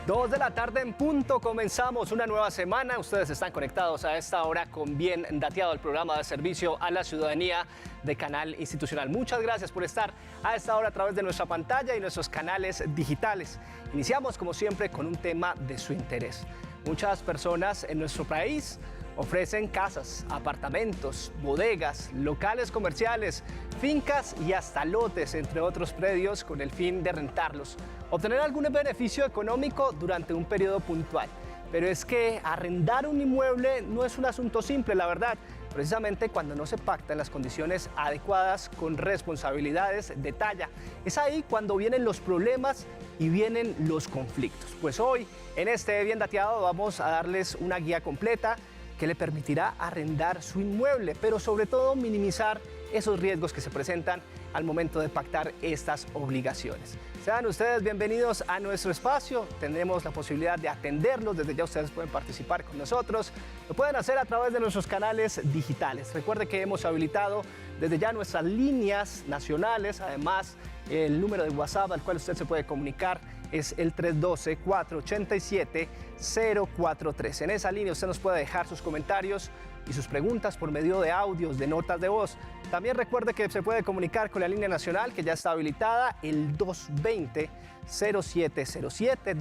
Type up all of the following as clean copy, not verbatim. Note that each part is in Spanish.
2 de la tarde en punto, comenzamos una nueva semana. Ustedes están conectados a esta hora con Bien Dateado, el programa de servicio a la ciudadanía de Canal Institucional. Muchas gracias por estar a esta hora a través de nuestra pantalla y nuestros canales digitales. Iniciamos como siempre con un tema de su interés. Muchas personas en nuestro país ofrecen casas, apartamentos, bodegas, locales comerciales, fincas y hasta lotes, entre otros predios, con el fin de rentarlos, obtener algún beneficio económico durante un periodo puntual. Pero es que arrendar un inmueble no es un asunto simple, la verdad, precisamente cuando no se pactan las condiciones adecuadas con responsabilidades de talla. Es ahí cuando vienen los problemas y vienen los conflictos. Pues hoy, en este Bien Dateado, vamos a darles una guía completa que le permitirá arrendar su inmueble, pero sobre todo minimizar esos riesgos que se presentan al momento de pactar estas obligaciones. Sean ustedes bienvenidos a nuestro espacio, tendremos la posibilidad de atenderlos, desde ya ustedes pueden participar con nosotros, lo pueden hacer a través de nuestros canales digitales. Recuerde que hemos habilitado desde ya nuestras líneas nacionales, además el número de WhatsApp al cual usted se puede comunicar es el 312-487-043. En esa línea usted nos puede dejar sus comentarios y sus preguntas por medio de audios, de notas de voz. También recuerde que se puede comunicar con la línea nacional que ya está habilitada, el 220-0707,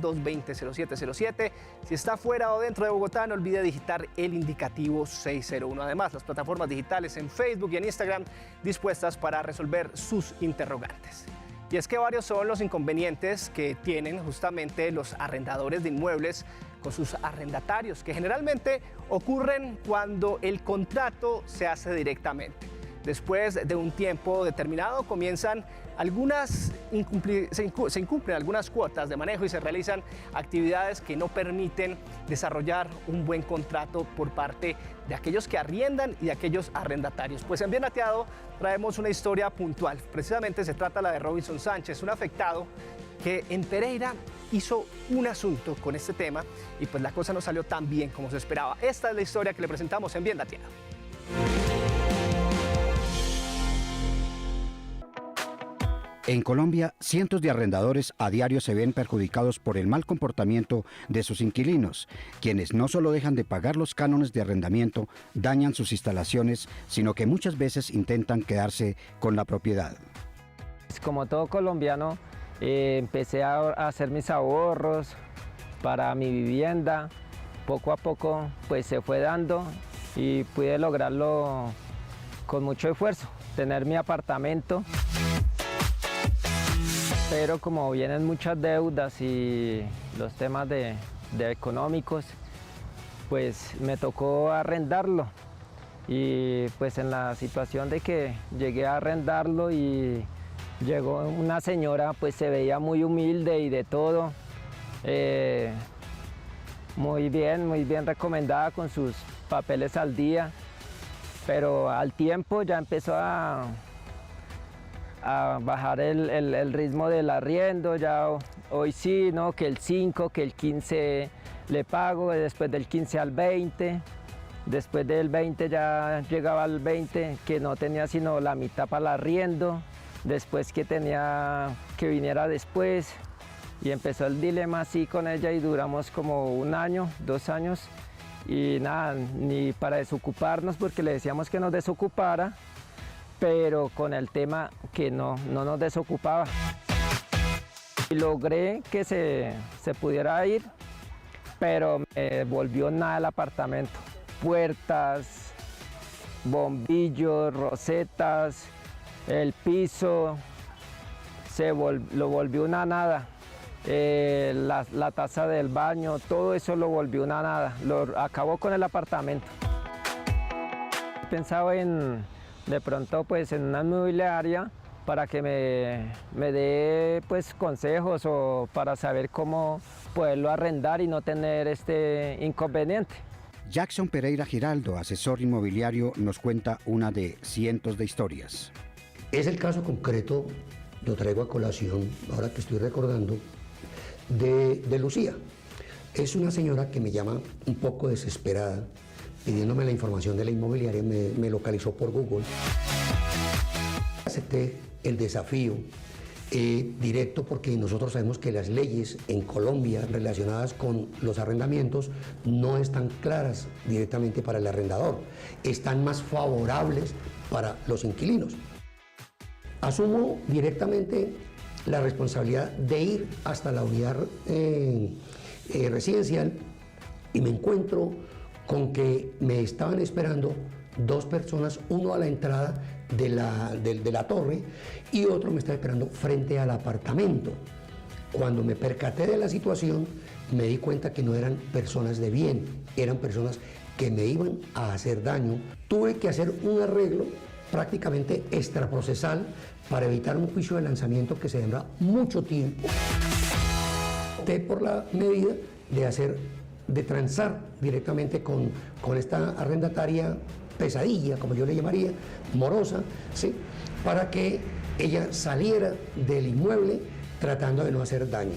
220-0707. Si está fuera o dentro de Bogotá, no olvide digitar el indicativo 601. Además, las plataformas digitales en Facebook y en Instagram dispuestas para resolver sus interrogantes. Y es que varios son los inconvenientes que tienen justamente los arrendadores de inmuebles con sus arrendatarios, que generalmente ocurren cuando el contrato se hace directamente. Después de un tiempo determinado comienzan se incumplen algunas cuotas de manejo y se realizan actividades que no permiten desarrollar un buen contrato por parte de aquellos que arriendan y de aquellos arrendatarios. Pues en Bien Dateado traemos una historia puntual. Precisamente se trata la de Robinson Sánchez, un afectado que en Pereira hizo un asunto con este tema y pues la cosa no salió tan bien como se esperaba. Esta es la historia que le presentamos en Bien Dateado. En Colombia, cientos de arrendadores a diario se ven perjudicados por el mal comportamiento de sus inquilinos, quienes no solo dejan de pagar los cánones de arrendamiento, dañan sus instalaciones, sino que muchas veces intentan quedarse con la propiedad. Como todo colombiano, empecé a hacer mis ahorros para mi vivienda. Poco a poco pues se fue dando y pude lograrlo con mucho esfuerzo, tener mi apartamento. Pero como vienen muchas deudas y los temas de económicos, pues me tocó arrendarlo. Y pues en la situación de que llegué a arrendarlo y llegó una señora, pues se veía muy humilde y de todo, muy bien recomendada con sus papeles al día, pero al tiempo ya empezó a bajar el ritmo del arriendo. Ya hoy sí, ¿no? Que el 5, que el 15 le pago, después del 15 al 20, después del 20 ya llegaba al 20 que no tenía sino la mitad para el arriendo, después que tenía que viniera después, y empezó el dilema así con ella y duramos como 1 año, 2 años y nada, ni para desocuparnos porque le decíamos que nos desocupara, pero con el tema que no nos desocupaba. Y logré que se pudiera ir, pero me volvió nada el apartamento. Puertas, bombillos, rosetas, el piso, lo volvió una nada. La taza del baño, todo eso lo volvió una nada. Acabó con el apartamento. Pensaba de pronto pues en una inmobiliaria para que me dé pues consejos o para saber cómo poderlo arrendar y no tener este inconveniente. Jackson Pereira Giraldo, asesor inmobiliario, nos cuenta una de cientos de historias. Es el caso concreto, lo traigo a colación, ahora que estoy recordando, de Lucía. Es una señora que me llama un poco desesperada, pidiéndome la información de la inmobiliaria, me localizó por Google. Acepté el desafío directo, porque nosotros sabemos que las leyes en Colombia relacionadas con los arrendamientos no están claras directamente para el arrendador, están más favorables para los inquilinos. Asumo directamente la responsabilidad de ir hasta la unidad residencial y me encuentro con que me estaban esperando dos personas, uno a la entrada de la torre y otro me estaba esperando frente al apartamento. Cuando me percaté de la situación, me di cuenta que no eran personas de bien, eran personas que me iban a hacer daño. Tuve que hacer un arreglo prácticamente extraprocesal para evitar un juicio de lanzamiento que se demora mucho tiempo. Opté por la medida de transar directamente con esta arrendataria pesadilla, como yo le llamaría, morosa, ¿sí?, para que ella saliera del inmueble tratando de no hacer daño.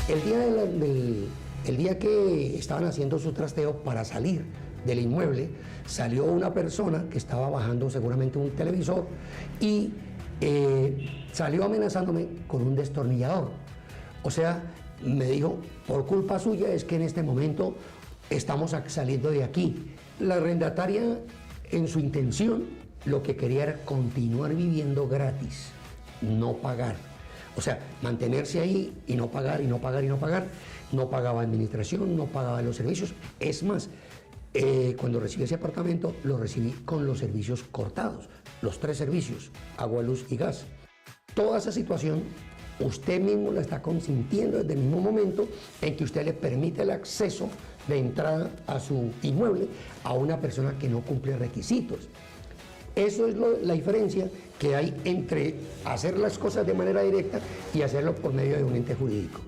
El día que estaban haciendo su trasteo para salir del inmueble, salió una persona que estaba bajando seguramente un televisor y salió amenazándome con un destornillador. O sea, me dijo, por culpa suya es que en este momento estamos saliendo de aquí. La arrendataria, en su intención, lo que quería era continuar viviendo gratis, no pagar. O sea, mantenerse ahí y no pagar, y no pagar, y no pagar. No pagaba administración, no pagaba los servicios. Es más, cuando recibí ese apartamento, lo recibí con los servicios cortados, los 3 servicios, agua, luz y gas. Toda esa situación usted mismo la está consintiendo desde el mismo momento en que usted le permite el acceso de entrada a su inmueble a una persona que no cumple requisitos. Eso es la diferencia que hay entre hacer las cosas de manera directa y hacerlo por medio de un ente jurídico.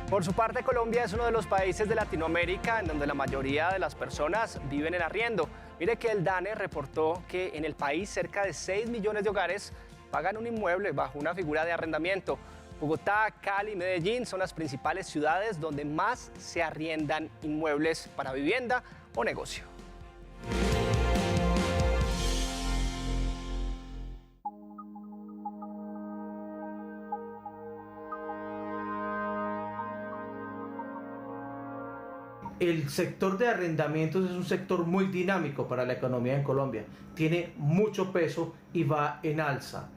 Por su parte, Colombia es uno de los países de Latinoamérica en donde la mayoría de las personas viven en arriendo. Mire que el DANE reportó que en el país cerca de 6 millones de hogares pagan un inmueble bajo una figura de arrendamiento. Bogotá, Cali y Medellín son las principales ciudades donde más se arriendan inmuebles para vivienda o negocio. El sector de arrendamientos es un sector muy dinámico para la economía en Colombia. Tiene mucho peso y va en alza.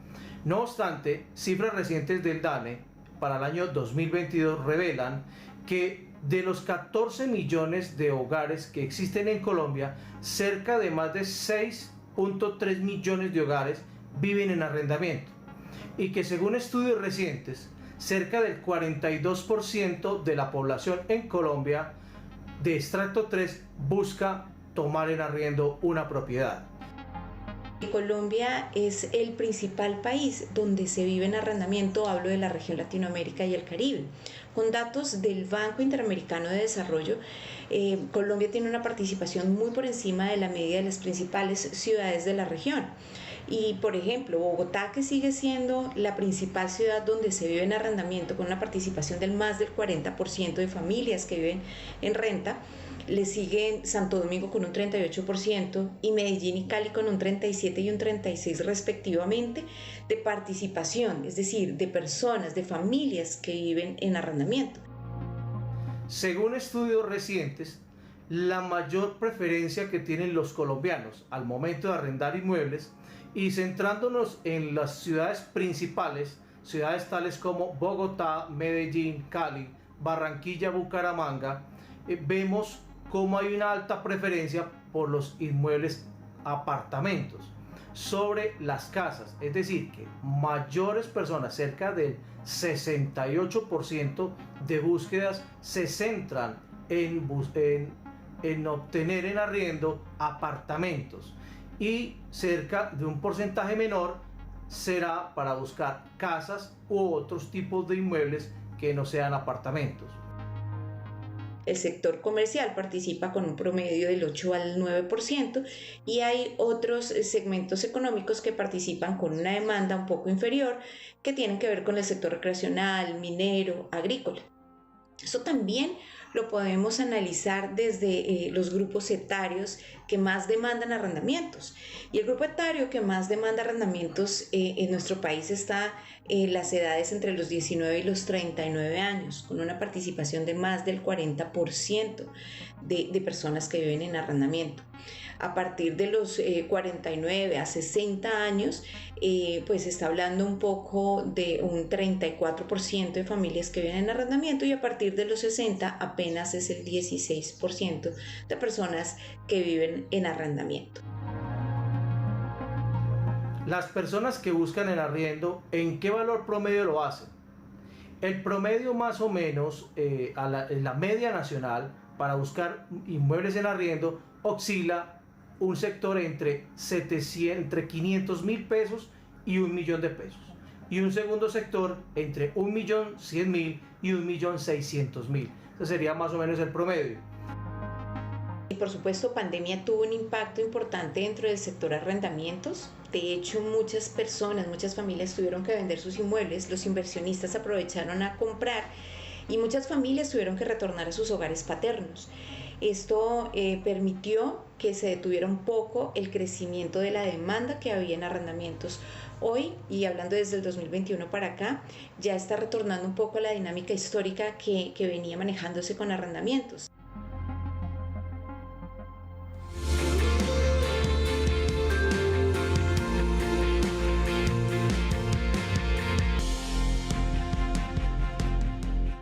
No obstante, cifras recientes del DANE para el año 2022 revelan que de los 14 millones de hogares que existen en Colombia, cerca de más de 6.3 millones de hogares viven en arrendamiento. Y que según estudios recientes, cerca del 42% de la población en Colombia de estrato 3 busca tomar en arriendo una propiedad. Colombia es el principal país donde se vive en arrendamiento, hablo de la región Latinoamérica y el Caribe. Con datos del Banco Interamericano de Desarrollo, Colombia tiene una participación muy por encima de la media de las principales ciudades de la región. Y por ejemplo, Bogotá, que sigue siendo la principal ciudad donde se vive en arrendamiento, con una participación del más del 40% de familias que viven en renta, le siguen Santo Domingo con un 38% y Medellín y Cali con un 37 y un 36 respectivamente de participación, es decir, de personas, de familias que viven en arrendamiento. Según estudios recientes, la mayor preferencia que tienen los colombianos al momento de arrendar inmuebles, y centrándonos en las ciudades principales, ciudades tales como Bogotá, Medellín, Cali, Barranquilla, Bucaramanga, vemos cómo hay una alta preferencia por los inmuebles apartamentos sobre las casas, es decir, que mayores personas, cerca del 68% de búsquedas se centran en obtener en arriendo apartamentos, y cerca de un porcentaje menor será para buscar casas u otros tipos de inmuebles que no sean apartamentos. El sector comercial participa con un promedio del 8 al 9% y hay otros segmentos económicos que participan con una demanda un poco inferior que tienen que ver con el sector recreacional, minero, agrícola. Eso también lo podemos analizar desde los grupos etarios que más demandan arrendamientos. Y el grupo etario que más demanda arrendamientos en nuestro país está en las edades entre los 19 y los 39 años, con una participación de más del 40% de personas que viven en arrendamiento. A partir de los 49 a 60 años, pues se está hablando un poco de un 34% de familias que viven en arrendamiento, y a partir de los 60 apenas es el 16% de personas que viven en arrendamiento. Las personas que buscan el arriendo, ¿en qué valor promedio lo hacen? El promedio más o menos, en la media nacional, para buscar inmuebles en arriendo, oscila un sector entre 500.000 pesos y 1 millón de pesos. Y un segundo sector entre 1.100.000 y 1.600.000. Ese sería más o menos el promedio. Y por supuesto, pandemia tuvo un impacto importante dentro del sector arrendamientos. De hecho, muchas personas, muchas familias tuvieron que vender sus inmuebles, los inversionistas aprovecharon a comprar y muchas familias tuvieron que retornar a sus hogares paternos. Esto permitió que se detuviera un poco el crecimiento de la demanda que había en arrendamientos. Hoy, y hablando desde el 2021 para acá, ya está retornando un poco la dinámica histórica que venía manejándose con arrendamientos.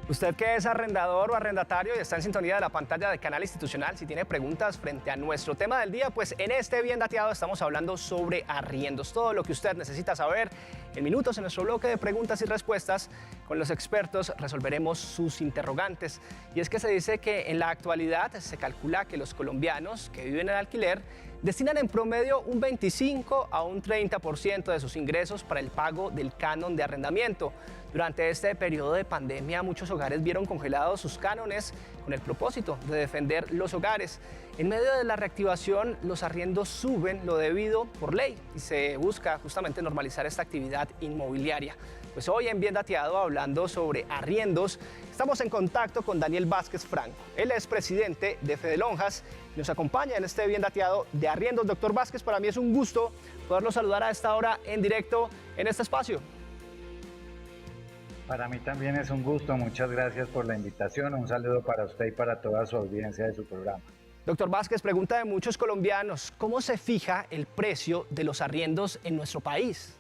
Usted que es arrendador o arrendatario y está en sintonía de la pantalla de Canal Institucional, si tiene preguntas frente a nuestro tema del día, pues en este Bien Dateado estamos hablando sobre arriendos. Todo lo que usted necesita saber en minutos en nuestro bloque de preguntas y respuestas. Con los expertos resolveremos sus interrogantes. Y es que se dice que en la actualidad se calcula que los colombianos que viven en alquiler destinan en promedio un 25 a un 30% de sus ingresos para el pago del canon de arrendamiento. Durante este periodo de pandemia, muchos hogares vieron congelados sus cánones con el propósito de defender los hogares. En medio de la reactivación, los arriendos suben lo debido por ley y se busca justamente normalizar esta actividad inmobiliaria. Pues hoy en Bien Dateado, hablando sobre arriendos, estamos en contacto con Daniel Vázquez Franco. Él es presidente de Fedelonjas y nos acompaña en este Bien Dateado de arriendos. Doctor Vázquez, para mí es un gusto poderlo saludar a esta hora en directo en este espacio. Para mí también es un gusto, muchas gracias por la invitación, un saludo para usted y para toda su audiencia de su programa. Doctor Vázquez, pregunta de muchos colombianos, ¿cómo se fija el precio de los arriendos en nuestro país?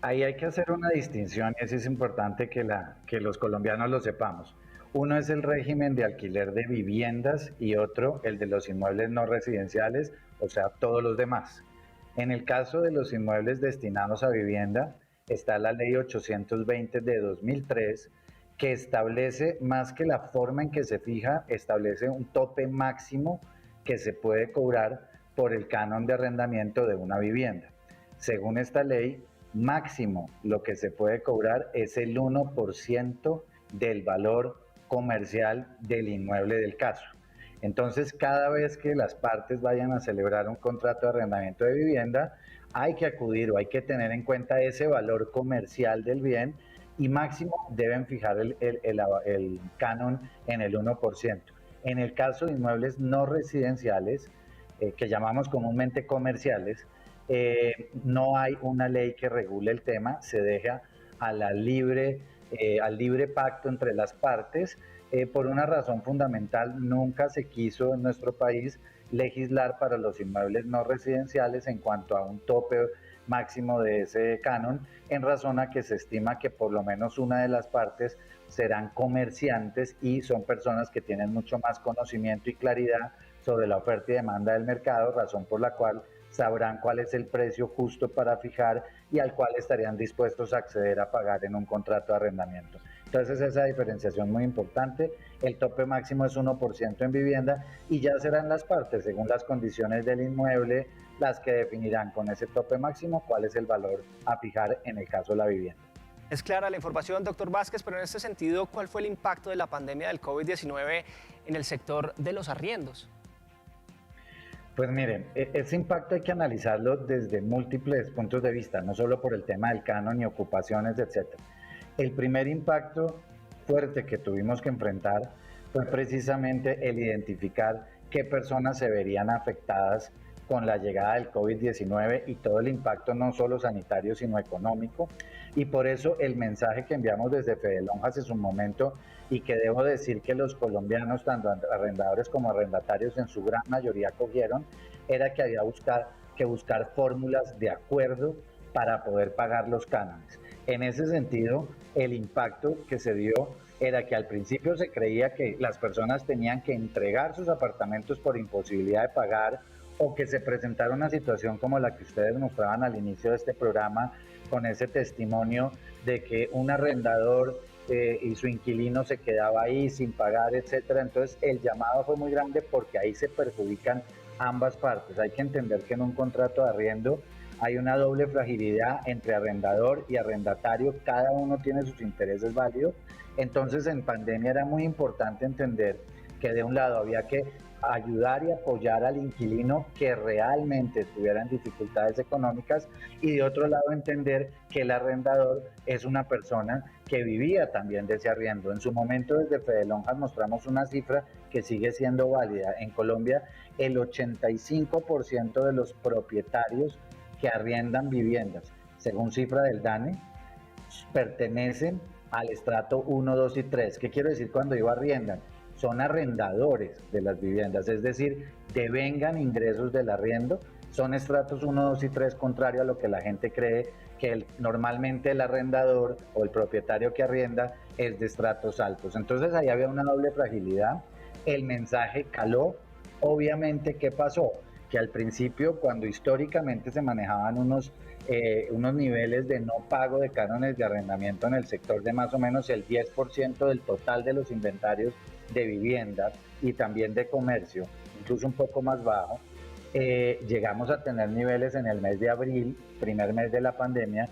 Ahí hay que hacer una distinción y eso es importante que los colombianos lo sepamos. Uno es el régimen de alquiler de viviendas y otro el de los inmuebles no residenciales, o sea, todos los demás. En el caso de los inmuebles destinados a vivienda, está la Ley 820 de 2003, que establece, más que la forma en que se fija, establece un tope máximo que se puede cobrar por el canon de arrendamiento de una vivienda. Según esta ley, máximo lo que se puede cobrar es el 1% del valor comercial del inmueble del caso. Entonces, cada vez que las partes vayan a celebrar un contrato de arrendamiento de vivienda, hay que acudir o hay que tener en cuenta ese valor comercial del bien y máximo deben fijar el canon en el 1%. En el caso de inmuebles no residenciales, que llamamos comúnmente comerciales, no hay una ley que regule el tema, se deja al libre pacto entre las partes. Por una razón fundamental, nunca se quiso en nuestro país legislar para los inmuebles no residenciales en cuanto a un tope máximo de ese canon, en razón a que se estima que por lo menos una de las partes serán comerciantes y son personas que tienen mucho más conocimiento y claridad sobre la oferta y demanda del mercado, razón por la cual sabrán cuál es el precio justo para fijar y al cual estarían dispuestos a acceder a pagar en un contrato de arrendamiento. Entonces esa diferenciación muy importante, el tope máximo es 1% en vivienda y ya serán las partes, según las condiciones del inmueble, las que definirán con ese tope máximo cuál es el valor a fijar en el caso de la vivienda. Es clara la información, doctor Vázquez, pero en este sentido, ¿cuál fue el impacto de la pandemia del COVID-19 en el sector de los arriendos? Pues miren, ese impacto hay que analizarlo desde múltiples puntos de vista, no solo por el tema del canon y ocupaciones, etc. El primer impacto fuerte que tuvimos que enfrentar fue precisamente el identificar qué personas se verían afectadas con la llegada del COVID-19 y todo el impacto no solo sanitario sino económico, y por eso el mensaje que enviamos desde Fedelonjas en su momento, y que debo decir que los colombianos, tanto arrendadores como arrendatarios en su gran mayoría cogieron, era que había que buscar fórmulas de acuerdo para poder pagar los cánones. En ese sentido, el impacto que se dio era que al principio se creía que las personas tenían que entregar sus apartamentos por imposibilidad de pagar, o que se presentara una situación como la que ustedes mostraban al inicio de este programa, con ese testimonio de que un arrendador y su inquilino se quedaba ahí sin pagar, etcétera. Entonces el llamado fue muy grande porque ahí se perjudican ambas partes. Hay que entender que en un contrato de arriendo hay una doble fragilidad entre arrendador y arrendatario, cada uno tiene sus intereses válidos. Entonces en pandemia era muy importante entender que de un lado había que ayudar y apoyar al inquilino que realmente estuviera en dificultades económicas, y de otro lado entender que el arrendador es una persona que vivía también de ese arriendo. En su momento desde Fedelonjas mostramos una cifra que sigue siendo válida. En Colombia el 85% de los propietarios que arriendan viviendas, según cifra del DANE, pertenecen al estrato 1, 2 y 3. ¿Qué quiero decir cuando digo arriendan? Son arrendadores de las viviendas, es decir, devengan ingresos del arriendo. Son estratos 1, 2 y 3, contrario a lo que la gente cree, que normalmente el arrendador o el propietario que arrienda es de estratos altos. Entonces ahí había una doble fragilidad. El mensaje caló. Obviamente, ¿qué pasó? Que al principio, cuando históricamente se manejaban unos niveles de no pago de cánones de arrendamiento en el sector de más o menos el 10% del total de los inventarios de vivienda y también de comercio, incluso un poco más bajo, llegamos a tener niveles en el mes de abril, primer mes de la pandemia,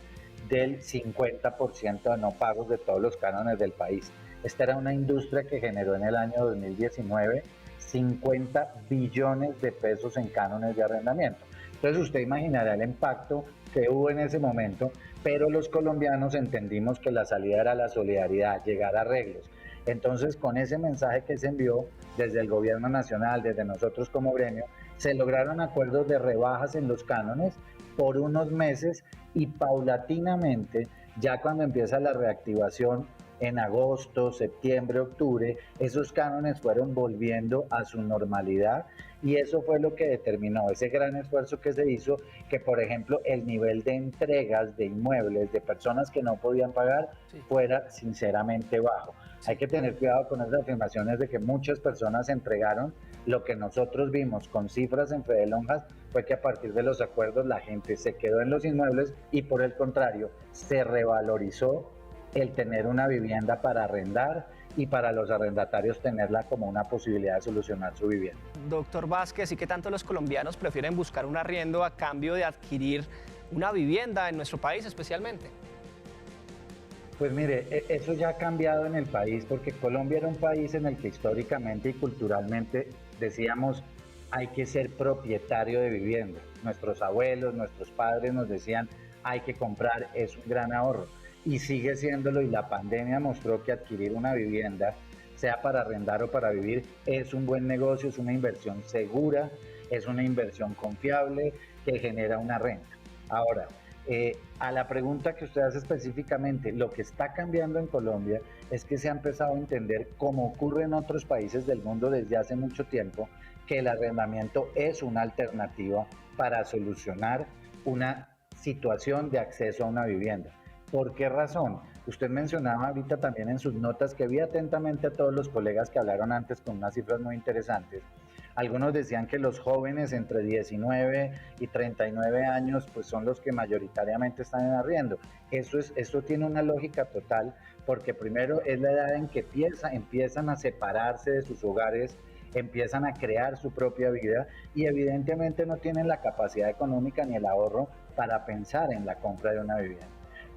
del 50% de no pagos de todos los cánones del país. Esta era una industria que generó en el año 2019 50 billones de pesos en cánones de arrendamiento. Entonces usted imaginará el impacto que hubo en ese momento, pero los colombianos entendimos que la salida era la solidaridad, llegar a arreglos. Entonces, con ese mensaje que se envió desde el gobierno nacional, desde nosotros como gremio, se lograron acuerdos de rebajas en los cánones por unos meses, y paulatinamente, ya cuando empieza la reactivación en agosto, septiembre, octubre, esos cánones fueron volviendo a su normalidad, y eso fue lo que determinó ese gran esfuerzo que se hizo, que por ejemplo el nivel de entregas de inmuebles de personas que no podían pagar fuera sinceramente bajo. Hay que tener cuidado con esas afirmaciones de que muchas personas entregaron. Lo que nosotros vimos con cifras en Fedelonjas fue que a partir de los acuerdos la gente se quedó en los inmuebles, y por el contrario se revalorizó el tener una vivienda para arrendar y para los arrendatarios tenerla como una posibilidad de solucionar su vivienda. Doctor Vázquez, ¿y qué tanto los colombianos prefieren buscar un arriendo a cambio de adquirir una vivienda en nuestro país especialmente? Pues mire, eso ya ha cambiado en el país, porque Colombia era un país en el que históricamente y culturalmente decíamos hay que ser propietario de vivienda. Nuestros abuelos, nuestros padres nos decían hay que comprar, es un gran ahorro. Y sigue siéndolo, y la pandemia mostró que adquirir una vivienda, sea para arrendar o para vivir, es un buen negocio, es una inversión segura, es una inversión confiable que genera una renta. Ahora, a la pregunta que usted hace específicamente, lo que está cambiando en Colombia es que se ha empezado a entender, como ocurre en otros países del mundo desde hace mucho tiempo, que el arrendamiento es una alternativa para solucionar una situación de acceso a una vivienda. ¿Por qué razón? Usted mencionaba ahorita también en sus notas, que vi atentamente a todos los colegas que hablaron antes con unas cifras muy interesantes. Algunos decían que los jóvenes entre 19 y 39 años pues son los que mayoritariamente están en arriendo. Eso tiene una lógica total, porque primero es la edad en que empiezan a separarse de sus hogares, empiezan a crear su propia vida, y evidentemente no tienen la capacidad económica ni el ahorro para pensar en la compra de una vivienda.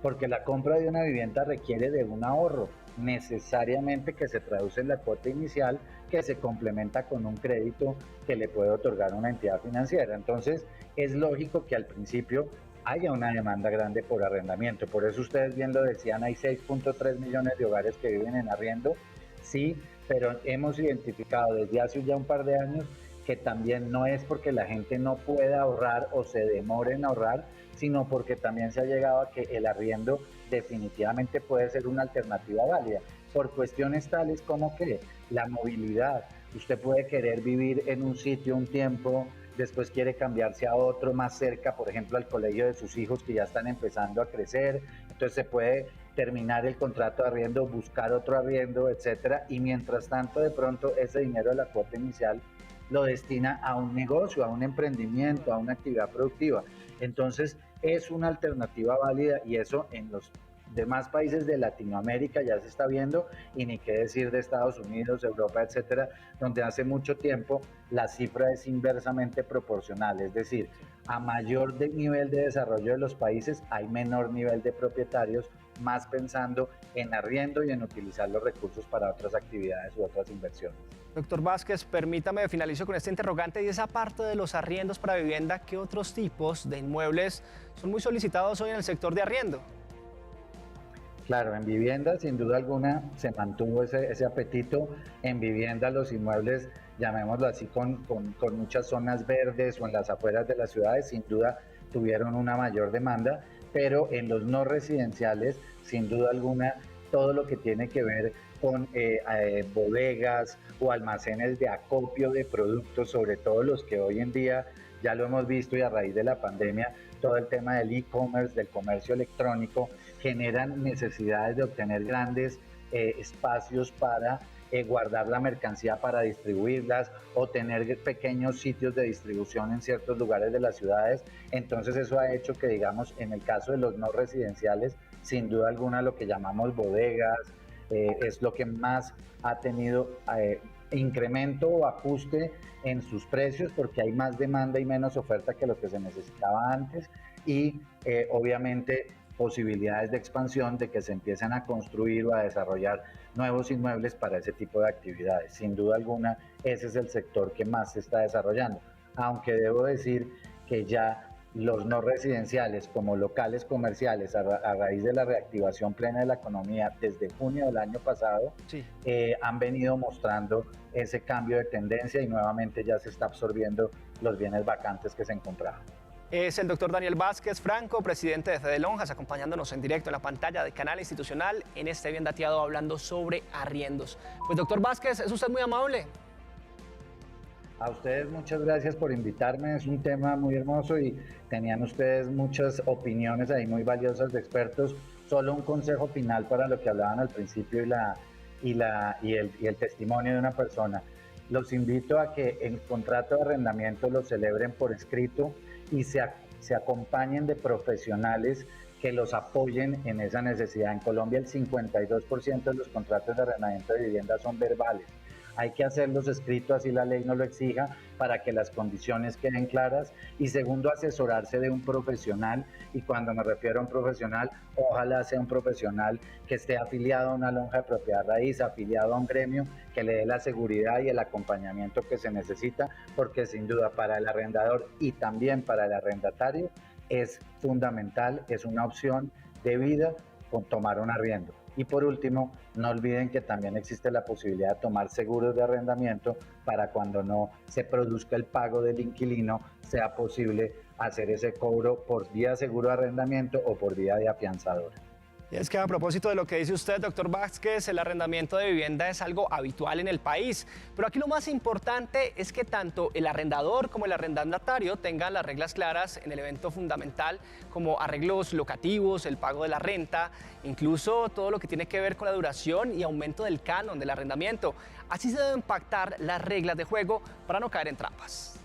Porque la compra de una vivienda requiere de un ahorro, necesariamente, que se traduce en la cuota inicial, que se complementa con un crédito que le puede otorgar una entidad financiera. Entonces, es lógico que al principio haya una demanda grande por arrendamiento. Por eso ustedes bien lo decían, hay 6.3 millones de hogares que viven en arriendo, sí, pero hemos identificado desde hace ya un par de años que también no es porque la gente no pueda ahorrar o se demore en ahorrar, sino porque también se ha llegado a que el arriendo definitivamente puede ser una alternativa válida, por cuestiones tales como que la movilidad. Usted puede querer vivir en un sitio un tiempo, después quiere cambiarse a otro más cerca, por ejemplo al colegio de sus hijos que ya están empezando a crecer, entonces se puede terminar el contrato de arriendo, buscar otro arriendo, etcétera, y mientras tanto de pronto ese dinero de la cuota inicial lo destina a un negocio, a un emprendimiento, a una actividad productiva. Entonces es una alternativa válida y eso en los demás países de Latinoamérica ya se está viendo, y ni qué decir de Estados Unidos, Europa, etcétera, donde hace mucho tiempo la cifra es inversamente proporcional, es decir, a mayor nivel de desarrollo de los países hay menor nivel de propietarios, más pensando en arriendo y en utilizar los recursos para otras actividades u otras inversiones. Doctor Vázquez, permítame, finalizo con este interrogante, y esa parte de los arriendos para vivienda, ¿qué otros tipos de inmuebles son muy solicitados hoy en el sector de arriendo? Claro, en vivienda sin duda alguna se mantuvo ese apetito. En vivienda los inmuebles, llamémoslo así, con muchas zonas verdes o en las afueras de las ciudades, sin duda tuvieron una mayor demanda, pero en los no residenciales, sin duda alguna, todo lo que tiene que ver con bodegas o almacenes de acopio de productos, sobre todo los que hoy en día ya lo hemos visto y a raíz de la pandemia, todo el tema del e-commerce, del comercio electrónico, generan necesidades de obtener grandes espacios para guardar la mercancía para distribuirlas o tener pequeños sitios de distribución en ciertos lugares de las ciudades. Entonces eso ha hecho que, digamos, en el caso de los no residenciales, sin duda alguna lo que llamamos bodegas es lo que más ha tenido incremento o ajuste en sus precios, porque hay más demanda y menos oferta que lo que se necesitaba antes, y obviamente posibilidades de expansión, de que se empiecen a construir o a desarrollar nuevos inmuebles para ese tipo de actividades. Sin duda alguna, ese es el sector que más se está desarrollando, aunque debo decir que ya los no residenciales como locales comerciales a raíz de la reactivación plena de la economía desde junio del año pasado, sí, han venido mostrando ese cambio de tendencia y nuevamente ya se está absorbiendo los bienes vacantes que se encontraban. Es el doctor Daniel Vázquez Franco, presidente de Fede Lonjas, acompañándonos en directo en la pantalla de Canal Institucional en este Bien Dateado hablando sobre arriendos. Pues doctor Vázquez, es usted muy amable. A ustedes muchas gracias por invitarme, es un tema muy hermoso y tenían ustedes muchas opiniones ahí muy valiosas de expertos. Solo un consejo final para lo que hablaban al principio y el testimonio de una persona. Los invito a que el contrato de arrendamiento lo celebren por escrito y se acompañen de profesionales que los apoyen en esa necesidad. En Colombia el 52% de los contratos de arrendamiento de vivienda son verbales. Hay que hacerlos escritos, así la ley no lo exija, para que las condiciones queden claras. Y segundo, asesorarse de un profesional, y cuando me refiero a un profesional, ojalá sea un profesional que esté afiliado a una lonja de propiedad raíz, afiliado a un gremio, que le dé la seguridad y el acompañamiento que se necesita, porque sin duda para el arrendador y también para el arrendatario es fundamental, es una opción de vida con tomar un arriendo. Y por último, no olviden que también existe la posibilidad de tomar seguros de arrendamiento para cuando no se produzca el pago del inquilino, sea posible hacer ese cobro por vía de seguro de arrendamiento o por vía de afianzadora. Y es que a propósito de lo que dice usted, doctor Vázquez, el arrendamiento de vivienda es algo habitual en el país. Pero aquí lo más importante es que tanto el arrendador como el arrendatario tengan las reglas claras en el evento fundamental, como arreglos locativos, el pago de la renta, incluso todo lo que tiene que ver con la duración y aumento del canon del arrendamiento. Así se deben pactar las reglas de juego para no caer en trampas.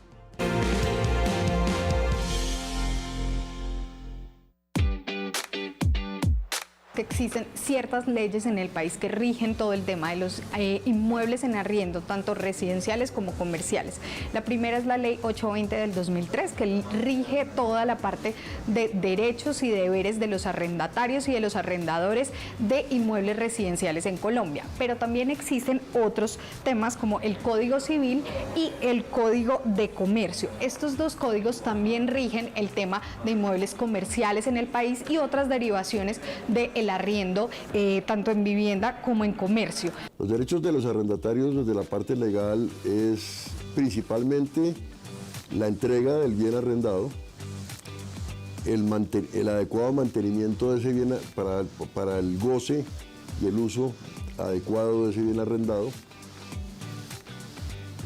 que existen ciertas leyes en el país que rigen todo el tema de los inmuebles en arriendo, tanto residenciales como comerciales. La primera es la Ley 820 del 2003, que rige toda la parte de derechos y deberes de los arrendatarios y de los arrendadores de inmuebles residenciales en Colombia. Pero también existen otros temas como el Código Civil y el Código de Comercio. Estos dos códigos también rigen el tema de inmuebles comerciales en el país y otras derivaciones del arriendo, tanto en vivienda como en comercio. Los derechos de los arrendatarios desde la parte legal es principalmente la entrega del bien arrendado, el adecuado mantenimiento de ese bien para el goce y el uso adecuado de ese bien arrendado,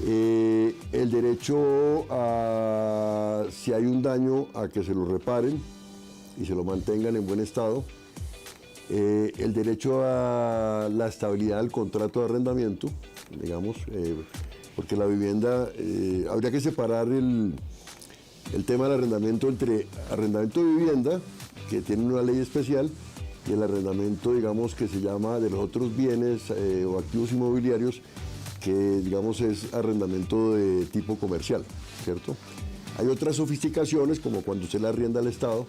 el derecho a, si hay un daño, a que se lo reparen y se lo mantengan en buen estado, el derecho a la estabilidad del contrato de arrendamiento, digamos, porque la vivienda, habría que separar el tema del arrendamiento entre arrendamiento de vivienda, que tiene una ley especial, y el arrendamiento, digamos, que se llama de los otros bienes o activos inmobiliarios, que, digamos, es arrendamiento de tipo comercial, ¿cierto? Hay otras sofisticaciones, como cuando se le arrienda al Estado,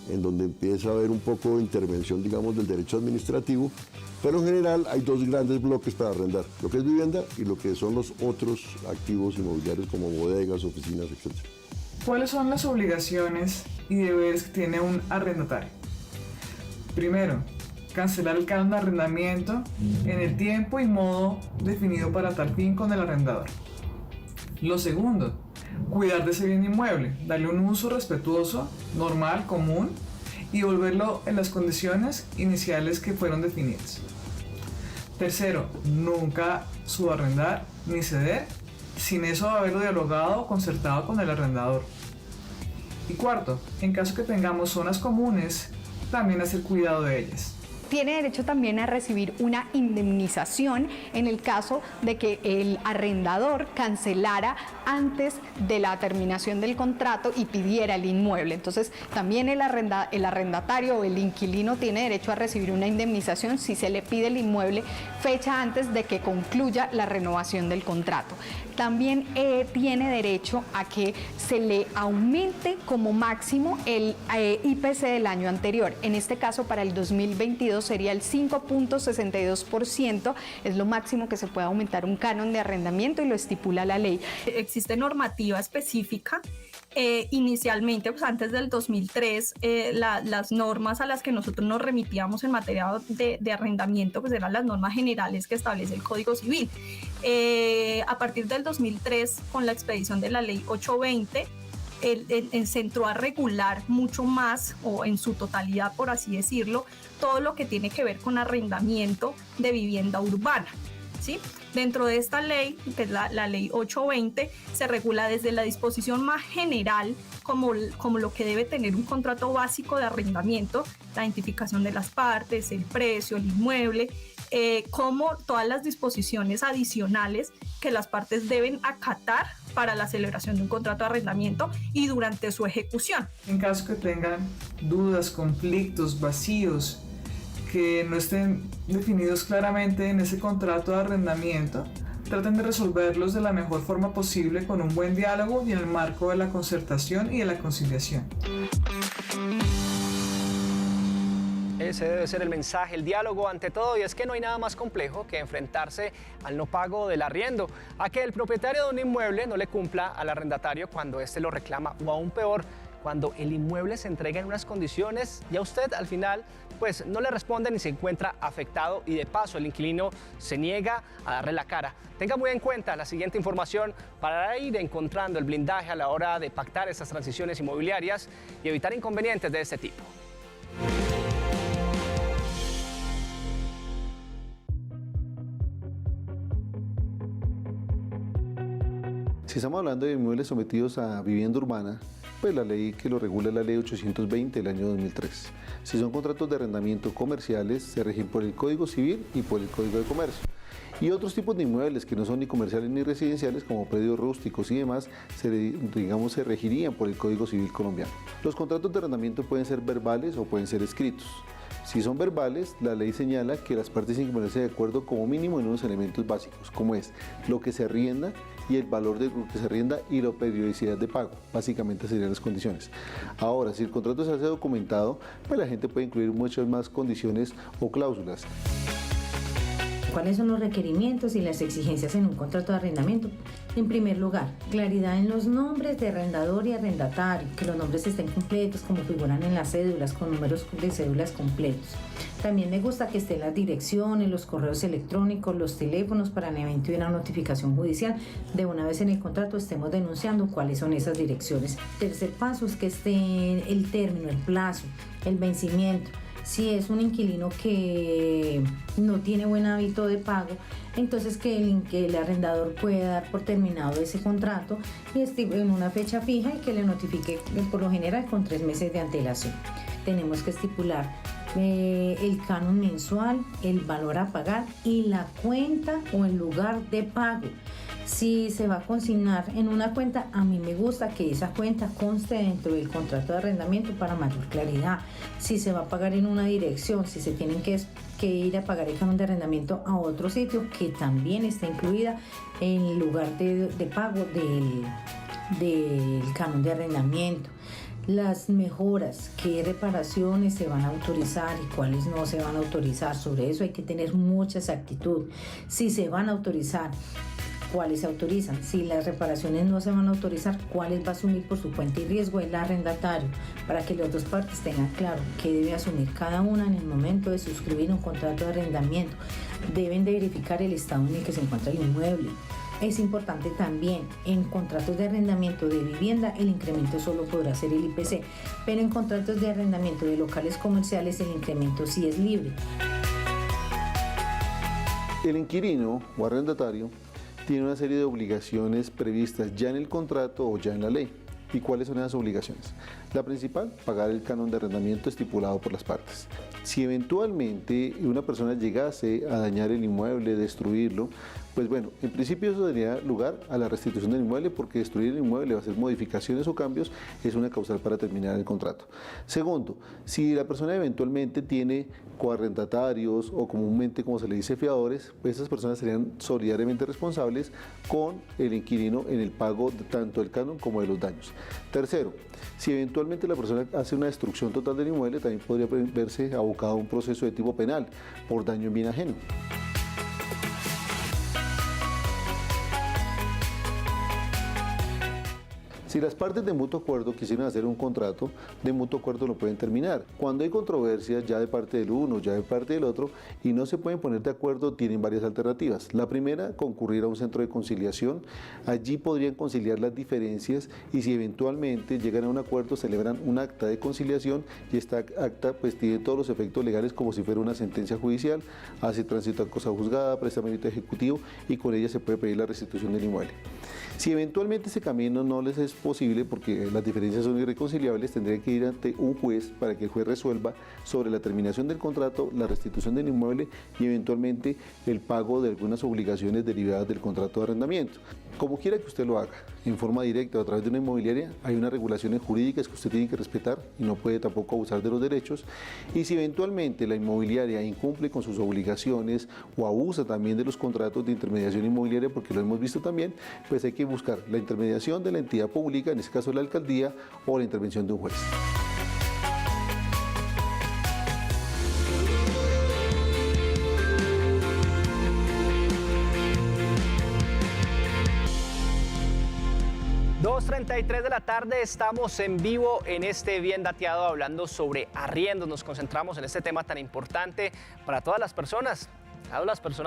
en donde empieza a haber un poco de intervención, digamos, del derecho administrativo, pero en general hay dos grandes bloques para arrendar, lo que es vivienda y lo que son los otros activos inmobiliarios como bodegas, oficinas, etc. ¿Cuáles son las obligaciones y deberes que tiene un arrendatario? Primero, cancelar el canon de arrendamiento en el tiempo y modo definido para tal fin con el arrendador. Lo segundo, cuidar de ese bien inmueble, darle un uso respetuoso, normal, común y devolverlo en las condiciones iniciales que fueron definidas. Tercero, nunca subarrendar ni ceder sin eso haberlo dialogado o concertado con el arrendador. Y cuarto, en caso que tengamos zonas comunes, también hacer cuidado de ellas. Tiene derecho también a recibir una indemnización en el caso de que el arrendador cancelara antes de la terminación del contrato y pidiera el inmueble. Entonces, también el arrendatario o el inquilino tiene derecho a recibir una indemnización si se le pide el inmueble fecha antes de que concluya la renovación del contrato. También tiene derecho a que se le aumente como máximo el IPC del año anterior. En este caso, para el 2022 sería el 5.62%, es lo máximo que se puede aumentar un canon de arrendamiento y lo estipula la ley. Existe normativa específica. Inicialmente, pues antes del 2003, las normas a las que nosotros nos remitíamos en materia de arrendamiento pues eran las normas generales que establece el Código Civil. A partir del 2003, con la expedición de la Ley 820, se entró a regular mucho más, o en su totalidad, por así decirlo, todo lo que tiene que ver con arrendamiento de vivienda urbana, ¿sí? Dentro de esta ley, que es la Ley 820, se regula desde la disposición más general, como lo que debe tener un contrato básico de arrendamiento, la identificación de las partes, el precio, el inmueble, como todas las disposiciones adicionales que las partes deben acatar para la celebración de un contrato de arrendamiento y durante su ejecución. En caso que tengan dudas, conflictos, vacíos, que no estén definidos claramente en ese contrato de arrendamiento, traten de resolverlos de la mejor forma posible con un buen diálogo y en el marco de la concertación y de la conciliación. Ese debe ser el mensaje, el diálogo ante todo, y es que no hay nada más complejo que enfrentarse al no pago del arriendo, a que el propietario de un inmueble no le cumpla al arrendatario cuando éste lo reclama, o aún peor, cuando el inmueble se entrega en unas condiciones y a usted al final pues no le responde ni se encuentra afectado, y de paso el inquilino se niega a darle la cara. Tenga muy en cuenta la siguiente información para ir encontrando el blindaje a la hora de pactar estas transiciones inmobiliarias y evitar inconvenientes de este tipo. Si estamos hablando de inmuebles sometidos a vivienda urbana, pues la ley que lo regula es la ley 820 del año 2003. Si son contratos de arrendamiento comerciales, se rigen por el Código Civil y por el Código de Comercio. Y otros tipos de inmuebles que no son ni comerciales ni residenciales, como predios rústicos y demás, se regirían por el Código Civil colombiano. Los contratos de arrendamiento pueden ser verbales o pueden ser escritos. Si son verbales, la ley señala que las partes tienen que ponerse de acuerdo como mínimo en unos elementos básicos, como es lo que se arrienda y el valor de lo que se arrienda y la periodicidad de pago. Básicamente serían las condiciones. Ahora, si el contrato se hace documentado, pues la gente puede incluir muchas más condiciones o cláusulas. ¿Cuáles son los requerimientos y las exigencias en un contrato de arrendamiento? En primer lugar, claridad en los nombres de arrendador y arrendatario, que los nombres estén completos como figuran en las cédulas, con números de cédulas completos. También me gusta que estén las direcciones, los correos electrónicos, los teléfonos para el evento de una notificación judicial. De una vez en el contrato estemos denunciando cuáles son esas direcciones. Tercer paso es que esté el término, el plazo, el vencimiento. Si es un inquilino que no tiene buen hábito de pago, entonces que el arrendador pueda dar por terminado ese contrato y en una fecha fija y que le notifique por lo general con 3 meses de antelación. Tenemos que estipular el canon mensual, el valor a pagar y la cuenta o el lugar de pago. Si se va a consignar en una cuenta, a mí me gusta que esa cuenta conste dentro del contrato de arrendamiento para mayor claridad. Si se va a pagar en una dirección, si se tienen que ir a pagar el canon de arrendamiento a otro sitio, que también está incluida en el lugar de pago del canon de arrendamiento. Las mejoras, qué reparaciones se van a autorizar y cuáles no se van a autorizar. Sobre eso hay que tener mucha exactitud. Si se van a autorizar, cuáles se autorizan. Si las reparaciones no se van a autorizar, cuáles va a asumir por su cuenta y riesgo el arrendatario, para que las dos partes tengan claro qué debe asumir cada una en el momento de suscribir un contrato de arrendamiento. Deben de verificar el estado en el que se encuentra el inmueble. Es importante también, en contratos de arrendamiento de vivienda, el incremento solo podrá ser el IPC, pero en contratos de arrendamiento de locales comerciales el incremento sí es libre. El inquilino o arrendatario tiene una serie de obligaciones previstas ya en el contrato o ya en la ley. ¿Y cuáles son esas obligaciones? La principal, pagar el canon de arrendamiento estipulado por las partes. Si eventualmente una persona llegase a dañar el inmueble, destruirlo, pues bueno, en principio eso daría lugar a la restitución del inmueble, porque destruir el inmueble o hacer modificaciones o cambios es una causal para terminar el contrato. Segundo, si la persona eventualmente tiene coarrendatarios o comúnmente, como se le dice, fiadores, pues esas personas serían solidariamente responsables con el inquilino en el pago de tanto del canon como de los daños. Tercero, si eventualmente la persona hace una destrucción total del inmueble, también podría verse abocado a un proceso de tipo penal por daño en bien ajeno. Si las partes de mutuo acuerdo quisieran hacer un contrato, de mutuo acuerdo lo pueden terminar. Cuando hay controversias ya de parte del uno, ya de parte del otro, y no se pueden poner de acuerdo, tienen varias alternativas. La primera, concurrir a un centro de conciliación. Allí podrían conciliar las diferencias y si eventualmente llegan a un acuerdo, celebran un acta de conciliación y esta acta pues tiene todos los efectos legales como si fuera una sentencia judicial, hace tránsito a cosa juzgada, presta mérito ejecutivo y con ella se puede pedir la restitución del inmueble. Si eventualmente ese camino no les es posible porque las diferencias son irreconciliables, tendrían que ir ante un juez para que el juez resuelva sobre la terminación del contrato, la restitución del inmueble y eventualmente el pago de algunas obligaciones derivadas del contrato de arrendamiento. Como quiera que usted lo haga, en forma directa o a través de una inmobiliaria, hay unas regulaciones jurídicas que usted tiene que respetar y no puede tampoco abusar de los derechos. Y si eventualmente la inmobiliaria incumple con sus obligaciones o abusa también de los contratos de intermediación inmobiliaria, porque lo hemos visto también, pues hay que buscar la intermediación de la entidad pública, en este caso la alcaldía, o la intervención de un juez. (2:33 de la tarde), estamos en vivo en este Bien Dateado hablando sobre arriendos. Nos concentramos en este tema tan importante para todas las personas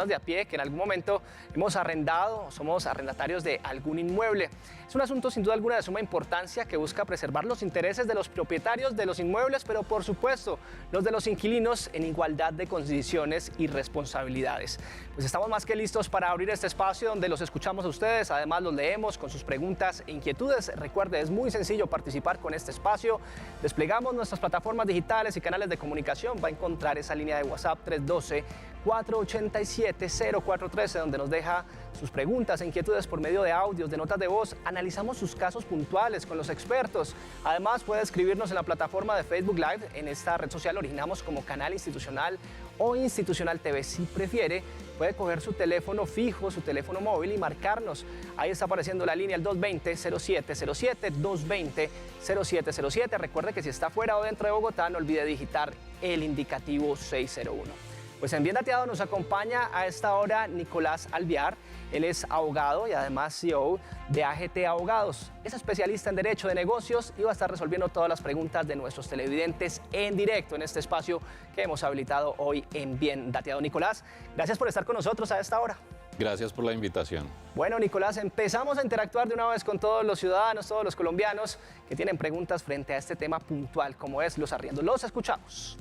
de a pie que en algún momento hemos arrendado o somos arrendatarios de algún inmueble. Es un asunto sin duda alguna de suma importancia que busca preservar los intereses de los propietarios de los inmuebles, pero por supuesto los de los inquilinos en igualdad de condiciones y responsabilidades. Pues estamos más que listos para abrir este espacio donde los escuchamos a ustedes, además los leemos con sus preguntas e inquietudes. Recuerde, es muy sencillo participar con este espacio. Desplegamos nuestras plataformas digitales y canales de comunicación. Va a encontrar esa línea de WhatsApp 312-481-09 0413, donde nos deja sus preguntas e inquietudes por medio de audios, de notas de voz. Analizamos sus casos puntuales con los expertos. Además, puede escribirnos en la plataforma de Facebook Live. En esta red social originamos como Canal Institucional o Institucional TV. Si prefiere, puede coger su teléfono fijo, su teléfono móvil y marcarnos. Ahí está apareciendo la línea, el 220-0707, 220-0707. Recuerde que si está fuera o dentro de Bogotá, no olvide digitar el indicativo 601. Pues en Bien Dateado nos acompaña a esta hora Nicolás Alvear. Él es abogado y además CEO de AGT Abogados. Es especialista en Derecho de Negocios y va a estar resolviendo todas las preguntas de nuestros televidentes en directo en este espacio que hemos habilitado hoy en Bien Dateado. Nicolás, gracias por estar con nosotros a esta hora. Gracias por la invitación. Bueno, Nicolás, empezamos a interactuar de una vez con todos los ciudadanos, todos los colombianos que tienen preguntas frente a este tema puntual como es los arriendos. Los escuchamos.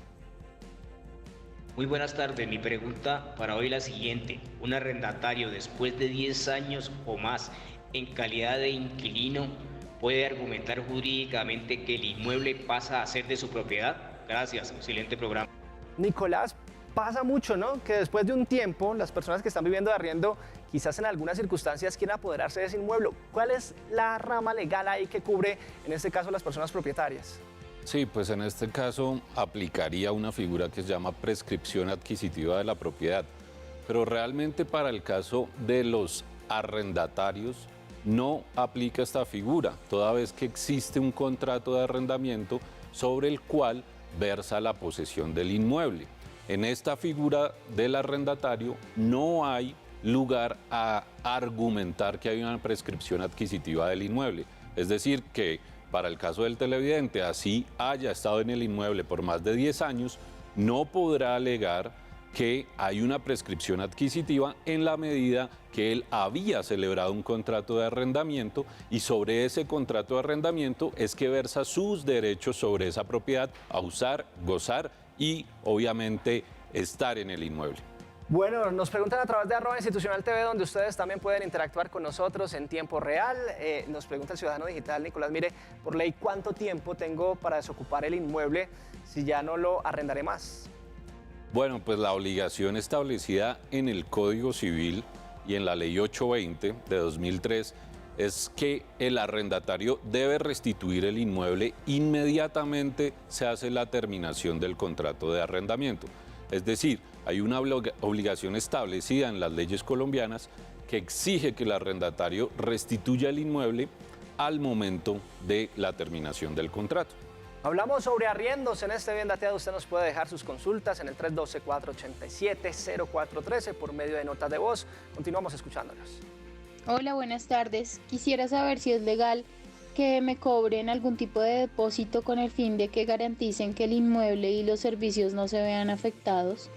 Muy buenas tardes, mi pregunta para hoy es la siguiente. ¿Un arrendatario después de 10 años o más en calidad de inquilino puede argumentar jurídicamente que el inmueble pasa a ser de su propiedad? Gracias, excelente programa. Nicolás, pasa mucho, ¿no? Que después de un tiempo las personas que están viviendo de arriendo quizás en algunas circunstancias quieran apoderarse de ese inmueble. ¿Cuál es la rama legal ahí que cubre en este caso las personas propietarias? Sí, pues en este caso aplicaría una figura que se llama prescripción adquisitiva de la propiedad, pero realmente para el caso de los arrendatarios no aplica esta figura, toda vez que existe un contrato de arrendamiento sobre el cual versa la posesión del inmueble. En esta figura del arrendatario no hay lugar a argumentar que hay una prescripción adquisitiva del inmueble, es decir, que para el caso del televidente, así haya estado en el inmueble por más de 10 años, no podrá alegar que hay una prescripción adquisitiva en la medida que él había celebrado un contrato de arrendamiento y sobre ese contrato de arrendamiento es que versa sus derechos sobre esa propiedad a usar, gozar y obviamente estar en el inmueble. Bueno, nos preguntan a través de @institucionaltv, donde ustedes también pueden interactuar con nosotros en tiempo real. Nos pregunta el ciudadano digital, Nicolás, mire, por ley, ¿cuánto tiempo tengo para desocupar el inmueble si ya no lo arrendaré más? Bueno, pues la obligación establecida en el Código Civil y en la Ley 820 de 2003 es que el arrendatario debe restituir el inmueble inmediatamente se hace la terminación del contrato de arrendamiento. Es decir, hay una obligación establecida en las leyes colombianas que exige que el arrendatario restituya el inmueble al momento de la terminación del contrato. Hablamos sobre arriendos en este Bien Dateado. Usted nos puede dejar sus consultas en el 312-487-0413 por medio de notas de voz. Continuamos escuchándolos. Hola, buenas tardes. Quisiera saber si es legal que me cobren algún tipo de depósito con el fin de que garanticen que el inmueble y los servicios no se vean afectados.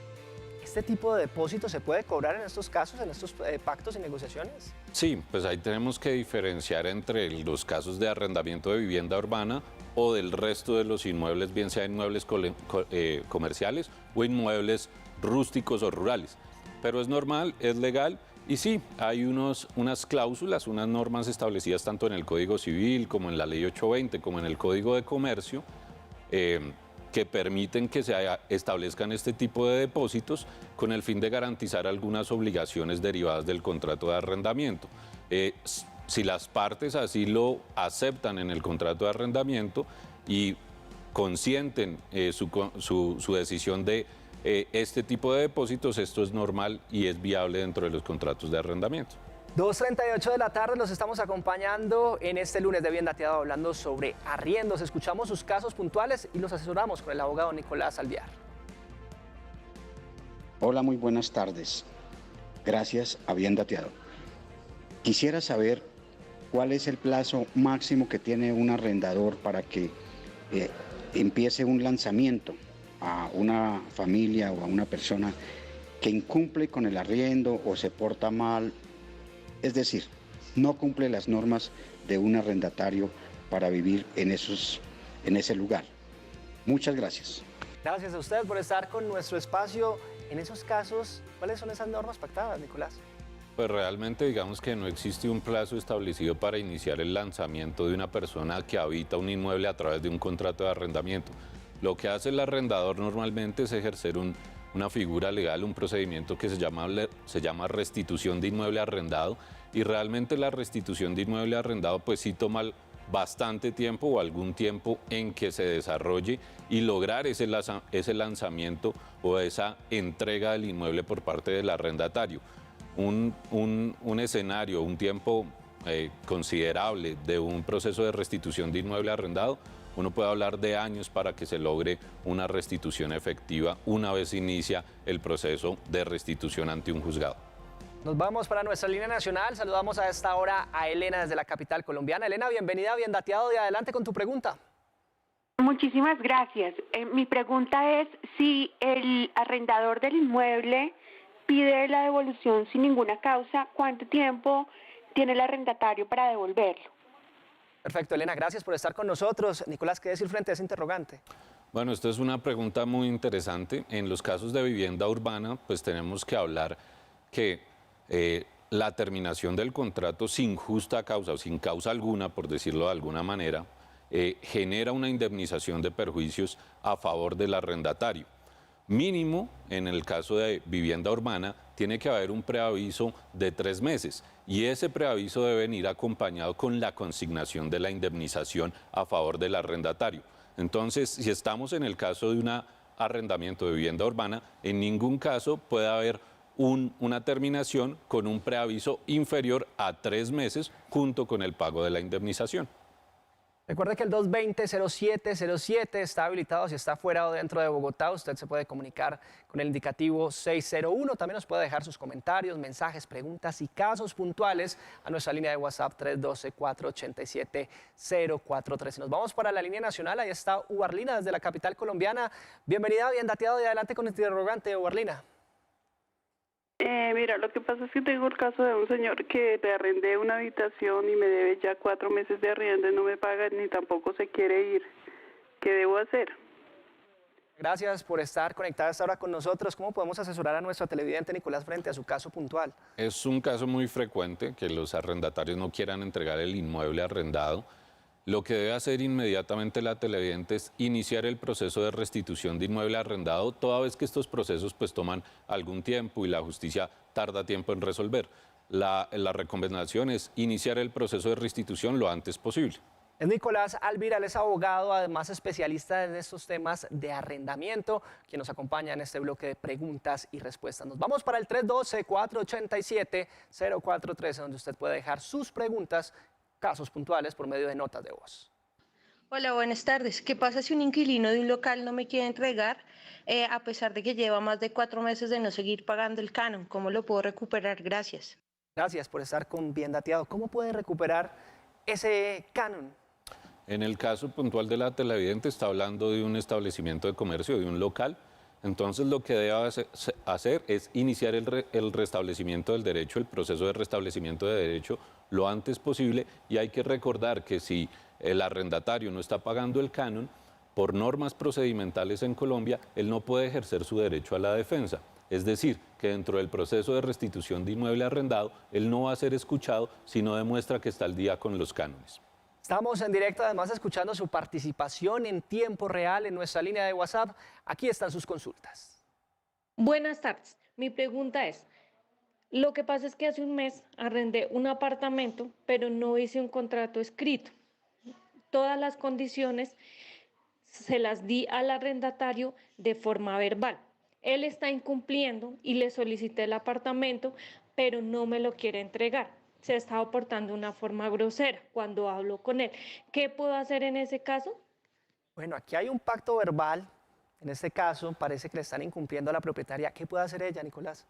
¿Este tipo de depósito se puede cobrar en estos casos, en estos pactos y negociaciones? Sí, pues ahí tenemos que diferenciar entre los casos de arrendamiento de vivienda urbana o del resto de los inmuebles, bien sea inmuebles comerciales o inmuebles rústicos o rurales. Pero es normal, es legal. Y sí, hay unas cláusulas, unas normas establecidas tanto en el Código Civil como en la Ley 820, como en el Código de Comercio, que permiten que se establezcan este tipo de depósitos con el fin de garantizar algunas obligaciones derivadas del contrato de arrendamiento. Si las partes así lo aceptan en el contrato de arrendamiento y consienten su decisión de este tipo de depósitos, esto es normal y es viable dentro de los contratos de arrendamiento. 2:38 de la tarde, los estamos acompañando en este lunes de Bien Dateado hablando sobre arriendos. Escuchamos sus casos puntuales y los asesoramos con el abogado Nicolás Alvear. Hola, muy buenas tardes. Gracias a Bien Dateado. Quisiera saber cuál es el plazo máximo que tiene un arrendador para que empiece un lanzamiento a una familia o a una persona que incumple con el arriendo o se porta mal, es decir, no cumple las normas de un arrendatario para vivir en ese lugar. Muchas gracias. Gracias a usted por estar con nuestro espacio. En esos casos, ¿cuáles son esas normas pactadas, Nicolás? Pues realmente digamos que no existe un plazo establecido para iniciar el lanzamiento de una persona que habita un inmueble a través de un contrato de arrendamiento. Lo que hace el arrendador normalmente es ejercer un una figura legal, un procedimiento que se llama restitución de inmueble arrendado, y realmente la restitución de inmueble arrendado pues sí toma bastante tiempo o algún tiempo en que se desarrolle y lograr ese lanzamiento o esa entrega del inmueble por parte del arrendatario. Un escenario, un tiempo considerable de un proceso de restitución de inmueble arrendado, uno puede hablar de años para que se logre una restitución efectiva una vez inicia el proceso de restitución ante un juzgado. Nos vamos para nuestra línea nacional. Saludamos a esta hora a Elena desde la capital colombiana. Elena, bienvenida, bien dateado, y adelante con tu pregunta. Muchísimas gracias. Mi pregunta es si el arrendador del inmueble pide la devolución sin ninguna causa, ¿cuánto tiempo tiene el arrendatario para devolverlo? Perfecto, Elena, gracias por estar con nosotros. Nicolás, ¿qué decir frente a ese interrogante? Bueno, esto es una pregunta muy interesante. En los casos de vivienda urbana, pues tenemos que hablar que la terminación del contrato sin justa causa o sin causa alguna, por decirlo de alguna manera, genera una indemnización de perjuicios a favor del arrendatario. Mínimo, en el caso de vivienda urbana, tiene que haber un preaviso de 3 meses y ese preaviso debe ir acompañado con la consignación de la indemnización a favor del arrendatario. Entonces, si estamos en el caso de un arrendamiento de vivienda urbana, en ningún caso puede haber una terminación con un preaviso inferior a 3 meses junto con el pago de la indemnización. Recuerde que el 220-0707 está habilitado si está fuera o dentro de Bogotá. Usted se puede comunicar con el indicativo 601. También nos puede dejar sus comentarios, mensajes, preguntas y casos puntuales a nuestra línea de WhatsApp 312-487-043. Nos vamos para la línea nacional. Ahí está Ubarlina desde la capital colombiana. Bienvenida, bien dateado, y adelante con el interrogante, Ubarlina. Mira, lo que pasa es que tengo el caso de un señor que le arrendé una habitación y me debe ya 4 meses de arriendo y no me paga ni tampoco se quiere ir. ¿Qué debo hacer? Gracias por estar conectada hasta ahora con nosotros. ¿Cómo podemos asesorar a nuestra televidente Nicolás frente a su caso puntual? Es un caso muy frecuente que los arrendatarios no quieran entregar el inmueble arrendado. Lo que debe hacer inmediatamente la televidente es iniciar el proceso de restitución de inmueble arrendado, toda vez que estos procesos pues toman algún tiempo y la justicia tarda tiempo en resolver. La recomendación es iniciar el proceso de restitución lo antes posible. Es Nicolás Alviral, es abogado, además especialista en estos temas de arrendamiento, quien nos acompaña en este bloque de preguntas y respuestas. Nos vamos para el 312-487-0413, donde usted puede dejar sus preguntas, casos puntuales por medio de notas de voz. Hola, buenas tardes. ¿Qué pasa si un inquilino de un local no me quiere entregar a pesar de que lleva más de 4 meses de no seguir pagando el canon? ¿Cómo lo puedo recuperar? Gracias. Gracias por estar con Bien Dateado. ¿Cómo puede recuperar ese canon? En el caso puntual de la televidente está hablando de un establecimiento de comercio, de un local. Entonces lo que debe hacer es iniciar el restablecimiento del derecho, el proceso de restablecimiento de derecho lo antes posible, y hay que recordar que si el arrendatario no está pagando el canon, por normas procedimentales en Colombia, él no puede ejercer su derecho a la defensa. Es decir, que dentro del proceso de restitución de inmueble arrendado, él no va a ser escuchado si no demuestra que está al día con los cánones. Estamos en directo, además, escuchando su participación en tiempo real en nuestra línea de WhatsApp. Aquí están sus consultas. Buenas tardes. Mi pregunta es, lo que pasa es que hace un mes arrendé un apartamento, pero no hice un contrato escrito. Todas las condiciones se las di al arrendatario de forma verbal. Él está incumpliendo y le solicité el apartamento, pero no me lo quiere entregar. Se está portando de una forma grosera cuando hablo con él. ¿Qué puedo hacer en ese caso? Bueno, aquí hay un pacto verbal. En este caso, parece que le están incumpliendo a la propietaria. ¿Qué puede hacer ella, Nicolás?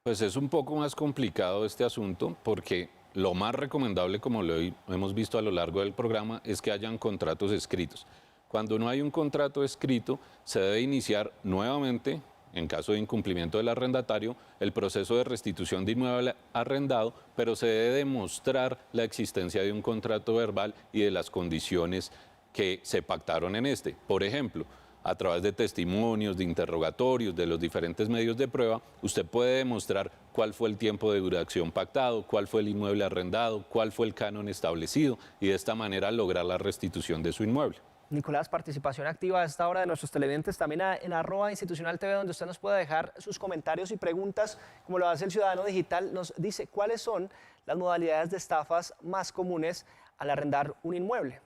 Pues es un poco más complicado este asunto, porque lo más recomendable, como lo hemos visto a lo largo del programa, es que hayan contratos escritos. Cuando no hay un contrato escrito, se debe iniciar nuevamente, en caso de incumplimiento del arrendatario, el proceso de restitución de inmueble arrendado, pero se debe demostrar la existencia de un contrato verbal y de las condiciones que se pactaron en este. Por ejemplo, a través de testimonios, de interrogatorios, de los diferentes medios de prueba, usted puede demostrar cuál fue el tiempo de duración pactado, cuál fue el inmueble arrendado, cuál fue el canon establecido, y de esta manera lograr la restitución de su inmueble. Nicolás, participación activa a esta hora de nuestros televidentes, también en @institucionaltv, donde usted nos puede dejar sus comentarios y preguntas, como lo hace el Ciudadano Digital. Nos dice cuáles son las modalidades de estafas más comunes al arrendar un inmueble.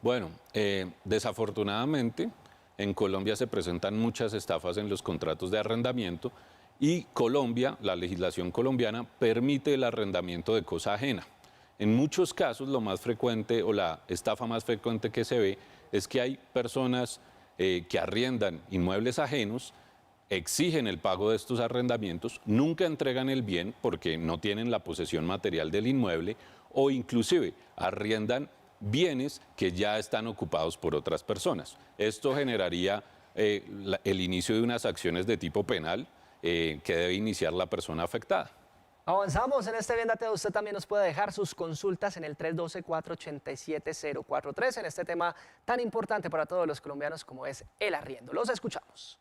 Bueno, desafortunadamente en Colombia se presentan muchas estafas en los contratos de arrendamiento y Colombia, la legislación colombiana, permite el arrendamiento de cosa ajena. En muchos casos lo más frecuente o la estafa más frecuente que se ve es que hay personas que arriendan inmuebles ajenos, exigen el pago de estos arrendamientos, nunca entregan el bien porque no tienen la posesión material del inmueble o inclusive arriendan bienes que ya están ocupados por otras personas. Esto generaría el inicio de unas acciones de tipo penal que debe iniciar la persona afectada. Avanzamos en este Bien Dateado. Usted también nos puede dejar sus consultas en el 312-487-043 en este tema tan importante para todos los colombianos como es el arriendo. Los escuchamos.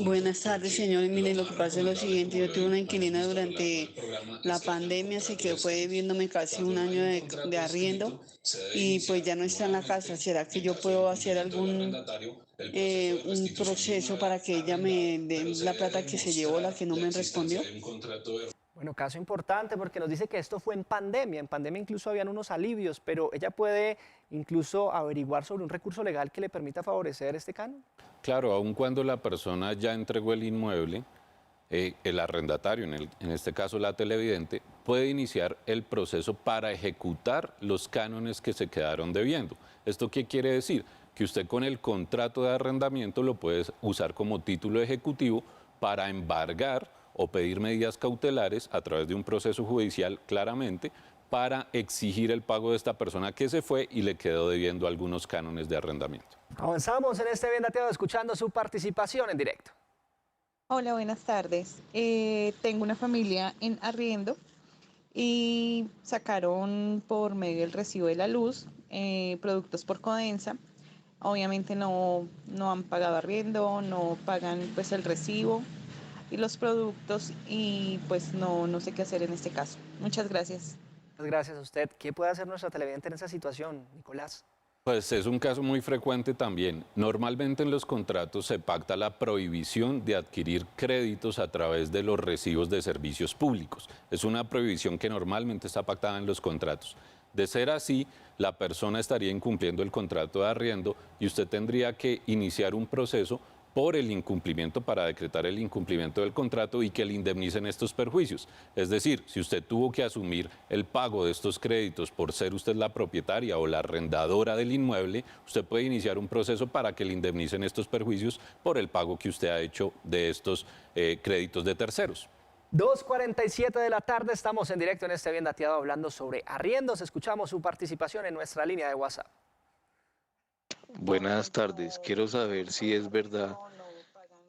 Buenas tardes, señores. Mire, lo que pasa es lo siguiente. Yo tuve una inquilina durante la pandemia, se quedó debiéndome casi un año de arriendo y pues ya no está en la casa. ¿Será que yo puedo hacer algún un proceso para que ella me dé la plata que se llevó, la que no me respondió? Bueno, caso importante porque nos dice que esto fue en pandemia. En pandemia incluso habían unos alivios, pero ella puede incluso averiguar sobre un recurso legal que le permita favorecer este canon. Claro, aun cuando la persona ya entregó el inmueble, el arrendatario, en este caso la televidente, puede iniciar el proceso para ejecutar los cánones que se quedaron debiendo. ¿Esto qué quiere decir? Que usted con el contrato de arrendamiento lo puede usar como título ejecutivo para embargar o pedir medidas cautelares a través de un proceso judicial claramente para exigir el pago de esta persona que se fue y le quedó debiendo algunos cánones de arrendamiento. Avanzamos en este Bien Dateado escuchando su participación en directo. Hola, buenas tardes. Tengo una familia en arriendo y sacaron por medio del recibo de la luz productos por Codensa. Obviamente no han pagado arriendo, no pagan pues el recibo y los productos y pues no sé qué hacer en este caso. Muchas gracias. Muchas gracias a usted. ¿Qué puede hacer nuestra televidente en esa situación, Nicolás? Pues es un caso muy frecuente también. Normalmente en los contratos se pacta la prohibición de adquirir créditos a través de los recibos de servicios públicos. Es una prohibición que normalmente está pactada en los contratos. De ser así, la persona estaría incumpliendo el contrato de arriendo y usted tendría que iniciar un proceso por el incumplimiento para decretar el incumplimiento del contrato y que le indemnicen estos perjuicios. Es decir, si usted tuvo que asumir el pago de estos créditos por ser usted la propietaria o la arrendadora del inmueble, usted puede iniciar un proceso para que le indemnicen estos perjuicios por el pago que usted ha hecho de estos créditos de terceros. 2:47 de la tarde, estamos en directo en este Bien Dateado hablando sobre arriendos. Escuchamos su participación en nuestra línea de WhatsApp. Buenas tardes, quiero saber si es verdad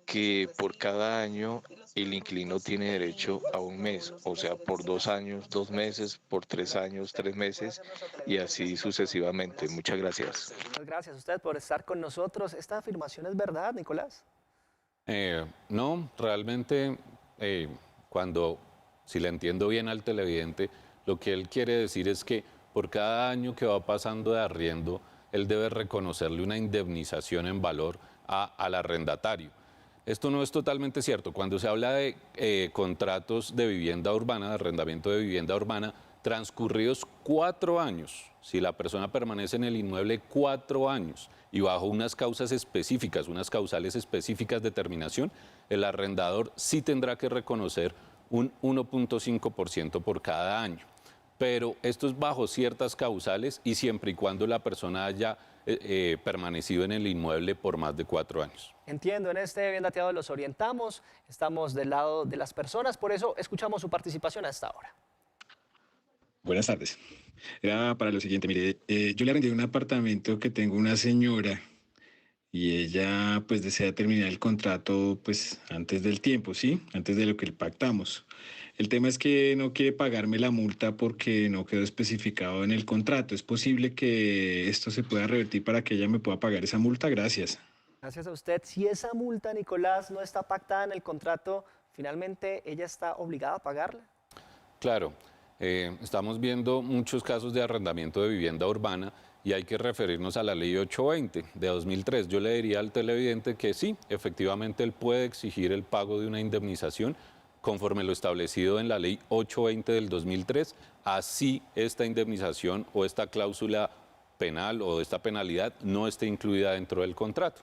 que por cada año el inquilino tiene derecho a un mes, o sea, por 2 años, 2 meses, por 3 años, 3 meses y así sucesivamente. Muchas gracias. Muchas gracias a usted por estar con nosotros. ¿Esta afirmación es verdad, Nicolás? No, realmente si le entiendo bien al televidente, lo que él quiere decir es que por cada año que va pasando de arriendo, él debe reconocerle una indemnización en valor al arrendatario. Esto no es totalmente cierto. Cuando se habla de contratos de vivienda urbana, de arrendamiento de vivienda urbana, transcurridos 4 años, si la persona permanece en el inmueble 4 años y bajo unas causas específicas, unas causales específicas de terminación, el arrendador sí tendrá que reconocer un 1.5% por cada año. Pero esto es bajo ciertas causales y siempre y cuando la persona haya permanecido en el inmueble por más de 4 años. Entiendo, en este Bien Dateado los orientamos, estamos del lado de las personas, por eso escuchamos su participación hasta ahora. Buenas tardes. Era para lo siguiente, mire, yo le arrendé un apartamento que tengo una señora y ella pues desea terminar el contrato pues antes del tiempo, ¿sí? Antes de lo que pactamos. El tema es que no quiere pagarme la multa porque no quedó especificado en el contrato. ¿Es posible que esto se pueda revertir para que ella me pueda pagar esa multa? Gracias. Gracias a usted. Si esa multa, Nicolás, no está pactada en el contrato, ¿finalmente ella está obligada a pagarla? Claro. Estamos viendo muchos casos de arrendamiento de vivienda urbana y hay que referirnos a la ley 820 de 2003. Yo le diría al televidente que sí, efectivamente él puede exigir el pago de una indemnización conforme lo establecido en la ley 820 del 2003, así esta indemnización o esta cláusula penal o esta penalidad no esté incluida dentro del contrato.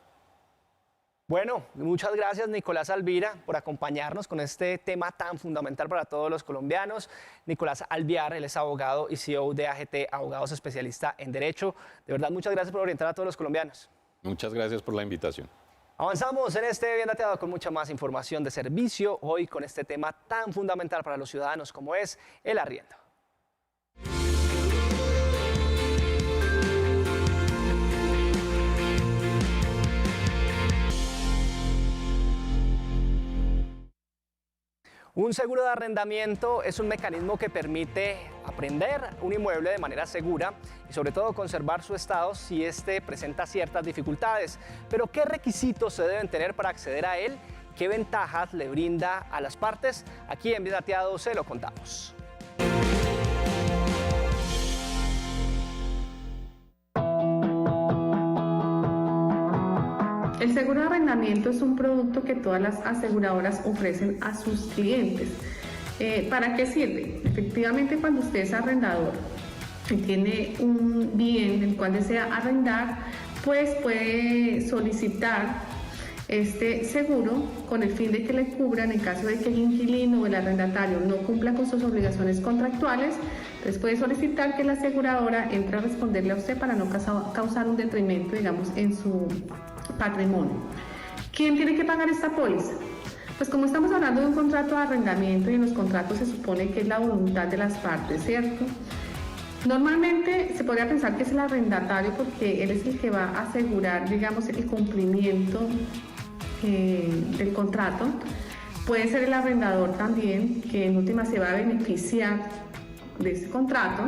Bueno, muchas gracias Nicolás Alvira por acompañarnos con este tema tan fundamental para todos los colombianos. Nicolás Alviar, él es abogado y CEO de AGT, abogados especialista en Derecho. De verdad, muchas gracias por orientar a todos los colombianos. Muchas gracias por la invitación. Avanzamos en este Bien Dateado con mucha más información de servicio, hoy con este tema tan fundamental para los ciudadanos como es el arriendo. Un seguro de arrendamiento es un mecanismo que permite aprender un inmueble de manera segura y sobre todo conservar su estado si éste presenta ciertas dificultades. Pero ¿qué requisitos se deben tener para acceder a él? ¿Qué ventajas le brinda a las partes? Aquí en Bien Dateado se lo contamos. El seguro de arrendamiento es un producto que todas las aseguradoras ofrecen a sus clientes. ¿Para qué sirve? Efectivamente, cuando usted es arrendador y tiene un bien del cual desea arrendar, pues puede solicitar este seguro con el fin de que le cubran en caso de que el inquilino o el arrendatario no cumpla con sus obligaciones contractuales. Entonces puede solicitar que la aseguradora entre a responderle a usted para no causar un detrimento, digamos, en su patrimonio. ¿Quién tiene que pagar esta póliza? Pues como estamos hablando de un contrato de arrendamiento y en los contratos se supone que es la voluntad de las partes, ¿cierto? Normalmente se podría pensar que es el arrendatario porque él es el que va a asegurar, digamos, el cumplimiento del contrato. Puede ser el arrendador también, que en última se va a beneficiar de ese contrato,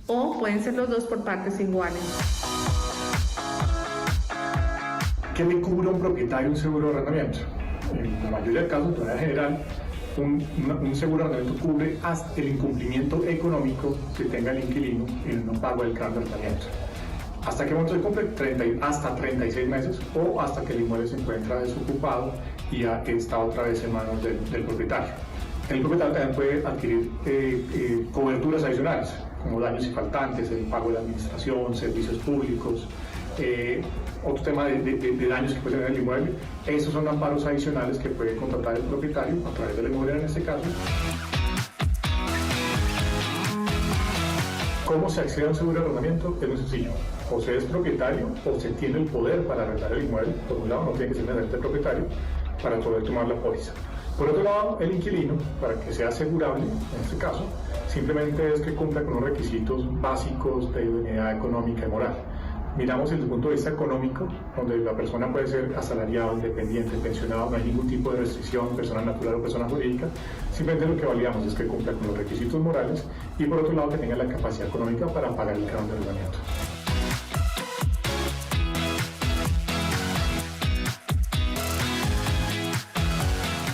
o pueden ser los dos por partes iguales. ¿Qué le cubre a un propietario un seguro de arrendamiento? En la mayoría de casos, de manera general, un seguro de arrendamiento cubre hasta el incumplimiento económico que tenga el inquilino en el no pago del canon de arrendamiento. ¿Hasta qué momento se cumple? Hasta 36 meses o hasta que el inmueble se encuentra desocupado y ya está otra vez en manos del propietario. El propietario también puede adquirir coberturas adicionales, como daños y faltantes, el pago de la administración, servicios públicos, otro tema de daños que puede tener el inmueble. Esos son amparos adicionales que puede contratar el propietario a través de la inmobiliaria en este caso. ¿Cómo se accede a un seguro de arrendamiento? Es muy sencillo. O se es propietario o se tiene el poder para arrendar el inmueble. Por un lado, no tiene que ser necesariamente el propietario para poder tomar la póliza. Por otro lado, el inquilino, para que sea asegurable, en este caso, simplemente es que cumpla con los requisitos básicos de idoneidad económica y moral. Miramos desde el punto de vista económico, donde la persona puede ser asalariado, independiente, pensionado, no hay ningún tipo de restricción, persona natural o persona jurídica, simplemente lo que validamos es que cumpla con los requisitos morales y por otro lado que tenga la capacidad económica para pagar el canon de arrendamiento.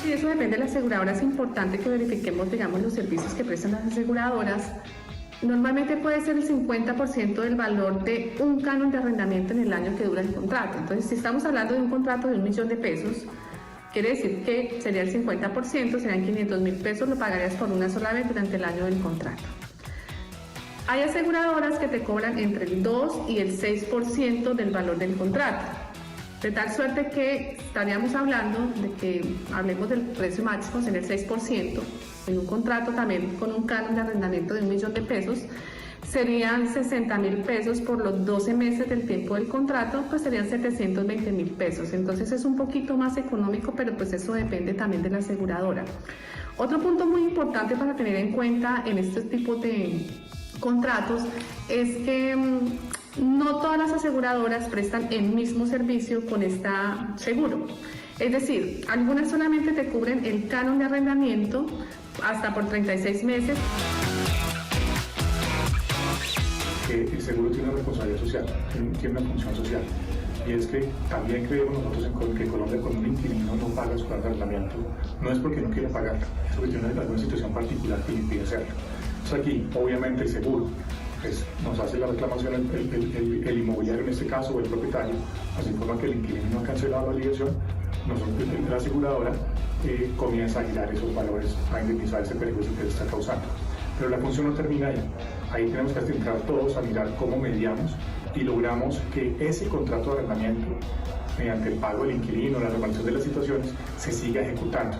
Y eso depende de la aseguradora. Es importante que verifiquemos, digamos, los servicios que prestan las aseguradoras. Normalmente puede ser el 50% del valor de un canon de arrendamiento en el año que dura el contrato. Entonces, si estamos hablando de un contrato de $1 millón, quiere decir que sería el 50%, serían 500.000 pesos, lo pagarías por una sola vez durante el año del contrato. Hay aseguradoras que te cobran entre el 2 y el 6% del valor del contrato. De tal suerte que estaríamos hablando de que hablemos del precio máximo, en el 6%, en un contrato también con un canon de arrendamiento de $1 millón, serían 60.000 pesos por los 12 meses del tiempo del contrato, pues serían 720.000 pesos. Entonces es un poquito más económico, pero pues eso depende también de la aseguradora. Otro punto muy importante para tener en cuenta en estos tipos de contratos es que no todas las aseguradoras prestan el mismo servicio con este seguro. Es decir, algunas solamente te cubren el canon de arrendamiento hasta por 36 meses. El seguro tiene una responsabilidad social, tiene una función social. Y es que también creemos nosotros que Colombia, cuando un inquilino no paga su canon de arrendamiento, no es porque no quiere pagarla, es porque tiene alguna situación particular que le impide hacerlo. Entonces aquí, obviamente, el seguro pues, nos hace la reclamación el inmobiliario en este caso, o el propietario, nos informa que el inquilino no ha cancelado la liquidación, nosotros, la aseguradora comienza a girar esos valores a indemnizar ese perjuicio que le está causando. Pero la función no termina ahí. Ahí tenemos que entrar todos a mirar cómo mediamos y logramos que ese contrato de arrendamiento, mediante el pago del inquilino, la regulación de las situaciones, se siga ejecutando.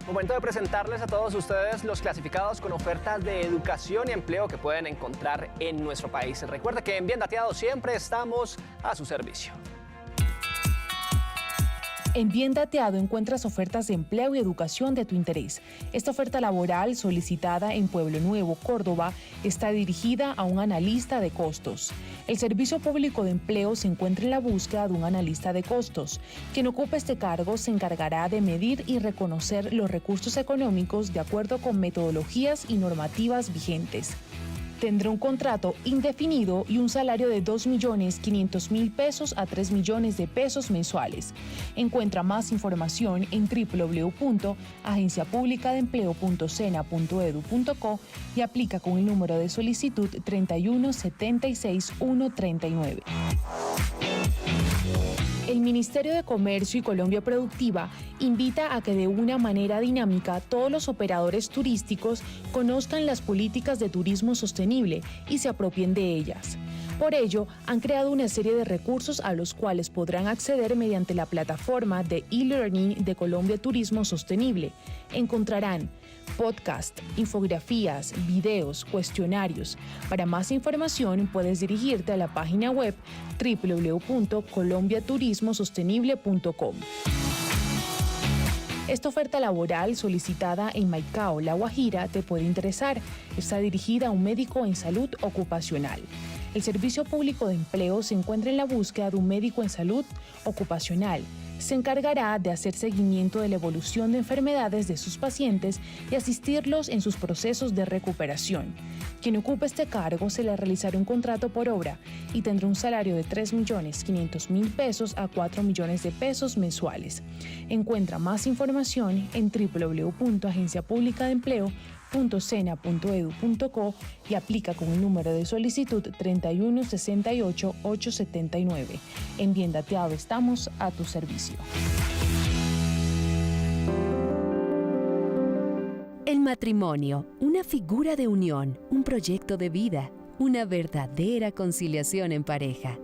Momento de presentarles a todos ustedes los clasificados con ofertas de educación y empleo que pueden encontrar en nuestro país. Recuerda que en Bien Dateado siempre estamos a su servicio. En Bien Dateado encuentras ofertas de empleo y educación de tu interés. Esta oferta laboral solicitada en Pueblo Nuevo, Córdoba, está dirigida a un analista de costos. El Servicio Público de Empleo se encuentra en la búsqueda de un analista de costos. Quien ocupe este cargo se encargará de medir y reconocer los recursos económicos de acuerdo con metodologías y normativas vigentes. Tendrá un contrato indefinido y un salario de 2.500.000 pesos a 3 millones de pesos mensuales. Encuentra más información en www.agenciapublicadeempleo.sena.edu.co y aplica con el número de solicitud 3176139. El Ministerio de Comercio y Colombia Productiva invita a que de una manera dinámica todos los operadores turísticos conozcan las políticas de turismo sostenible y se apropien de ellas. Por ello, han creado una serie de recursos a los cuales podrán acceder mediante la plataforma de e-learning de Colombia Turismo Sostenible. Encontrarán podcast, infografías, videos, cuestionarios. Para más información puedes dirigirte a la página web www.colombiaturismosostenible.com. Esta oferta laboral solicitada en Maicao, La Guajira, te puede interesar. Está dirigida a un médico en salud ocupacional. El Servicio Público de Empleo se encuentra en la búsqueda de un médico en salud ocupacional. Se encargará de hacer seguimiento de la evolución de enfermedades de sus pacientes y asistirlos en sus procesos de recuperación. Quien ocupe este cargo se le realizará un contrato por obra y tendrá un salario de 3.500.000 pesos a 4 millones de pesos mensuales. Encuentra más información en www.agenciapublicadeempleo.sena.edu.co y aplica con el número de solicitud 3168879. En Bien Dateado estamos a tu servicio. El matrimonio, una figura de unión, un proyecto de vida, una verdadera conciliación en pareja.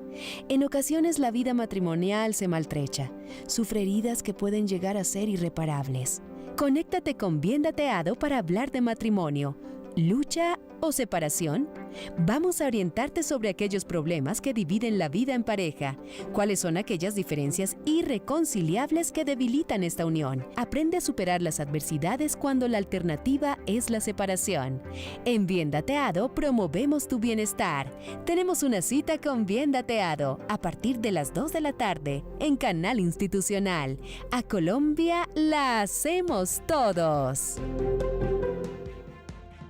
En ocasiones la vida matrimonial se maltrecha, sufre heridas que pueden llegar a ser irreparables. Conéctate con Bien Dateado para hablar de matrimonio, lucha o separación. Vamos a orientarte sobre aquellos problemas que dividen la vida en pareja. ¿Cuáles son aquellas diferencias irreconciliables que debilitan esta unión? Aprende a superar las adversidades cuando la alternativa es la separación. En Bien Dateado promovemos tu bienestar. Tenemos una cita con Bien Dateado a partir de las 2 de la tarde en Canal Institucional. A Colombia la hacemos todos.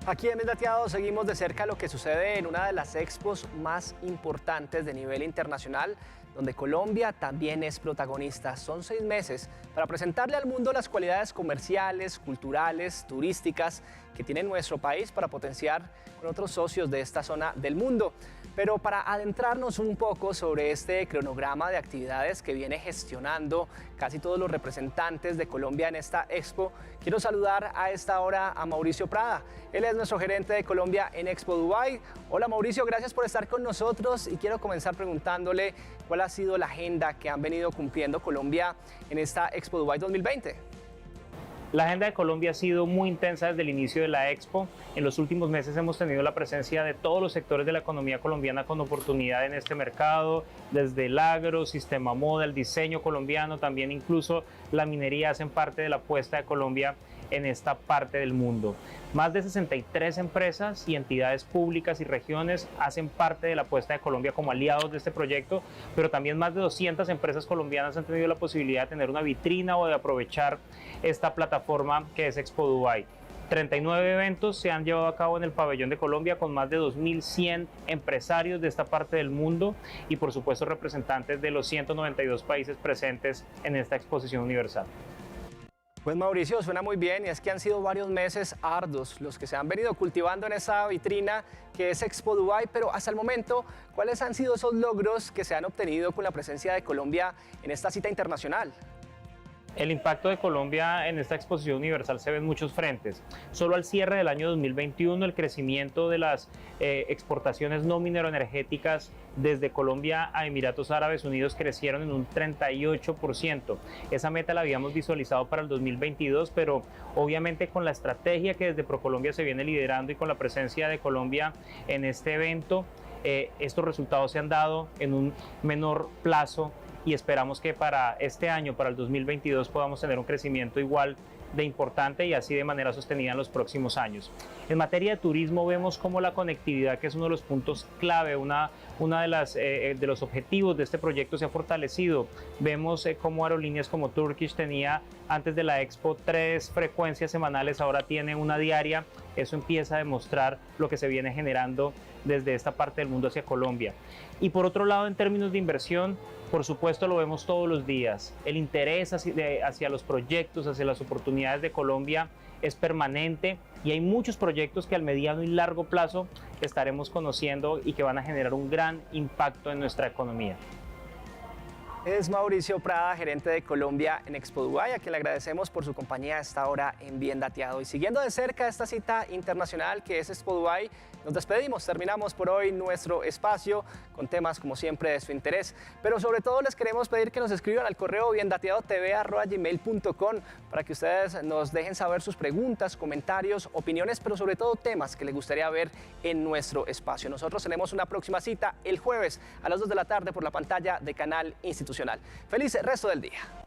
Aquí en Bien Dateado seguimos de cerca lo que sucede en una de las expos más importantes de nivel internacional, donde Colombia también es protagonista. Son 6 meses para presentarle al mundo las cualidades comerciales, culturales, turísticas que tiene nuestro país para potenciar con otros socios de esta zona del mundo. Pero para adentrarnos un poco sobre este cronograma de actividades que viene gestionando casi todos los representantes de Colombia en esta expo, quiero saludar a esta hora a Mauricio Prada. Él es nuestro gerente de Colombia en Expo Dubai. Hola Mauricio, gracias por estar con nosotros y quiero comenzar preguntándole cuál ha sido la agenda que han venido cumpliendo Colombia en esta Expo Dubai 2020. La agenda de Colombia ha sido muy intensa desde el inicio de la Expo. En los últimos meses hemos tenido la presencia de todos los sectores de la economía colombiana con oportunidad en este mercado, desde el agro, sistema moda, el diseño colombiano, también incluso la minería hacen parte de la apuesta de Colombia en esta parte del mundo. Más de 63 empresas y entidades públicas y regiones hacen parte de la apuesta de Colombia como aliados de este proyecto, pero también más de 200 empresas colombianas han tenido la posibilidad de tener una vitrina o de aprovechar esta plataforma que es Expo Dubai. 39 eventos se han llevado a cabo en el pabellón de Colombia con más de 2.100 empresarios de esta parte del mundo y por supuesto representantes de los 192 países presentes en esta exposición universal. Pues Mauricio, suena muy bien y es que han sido varios meses arduos los que se han venido cultivando en esa vitrina que es Expo Dubai, pero hasta el momento, ¿cuáles han sido esos logros que se han obtenido con la presencia de Colombia en esta cita internacional? El impacto de Colombia en esta exposición universal se ve en muchos frentes. Solo al cierre del año 2021 el crecimiento de las exportaciones no mineroenergéticas desde Colombia a Emiratos Árabes Unidos crecieron en un 38%. Esa meta la habíamos visualizado para el 2022, pero obviamente con la estrategia que desde ProColombia se viene liderando y con la presencia de Colombia en este evento, estos resultados se han dado en un menor plazo y esperamos que para este año, para el 2022, podamos tener un crecimiento igual de importante y así de manera sostenida en los próximos años. En materia de turismo vemos cómo la conectividad, que es uno de los puntos clave, una de los objetivos de este proyecto se ha fortalecido. Vemos cómo aerolíneas como Turkish tenía antes de la Expo 3 frecuencias semanales, ahora tiene una diaria. Eso empieza a demostrar lo que se viene generando desde esta parte del mundo hacia Colombia. Y por otro lado, en términos de inversión, por supuesto lo vemos todos los días. El interés hacia los proyectos, hacia las oportunidades de Colombia es permanente y hay muchos proyectos que al mediano y largo plazo estaremos conociendo y que van a generar un gran impacto en nuestra economía. Es Mauricio Prada, gerente de Colombia en Expo Dubai, a quien le agradecemos por su compañía a esta hora en Bien Dateado. Y siguiendo de cerca esta cita internacional que es Expo Dubai, nos despedimos, terminamos por hoy nuestro espacio con temas como siempre de su interés, pero sobre todo les queremos pedir que nos escriban al correo biendateadotv@gmail.com para que ustedes nos dejen saber sus preguntas, comentarios, opiniones, pero sobre todo temas que les gustaría ver en nuestro espacio. Nosotros tenemos una próxima cita el jueves a las 2 de la tarde por la pantalla de Canal Institucional. Feliz resto del día.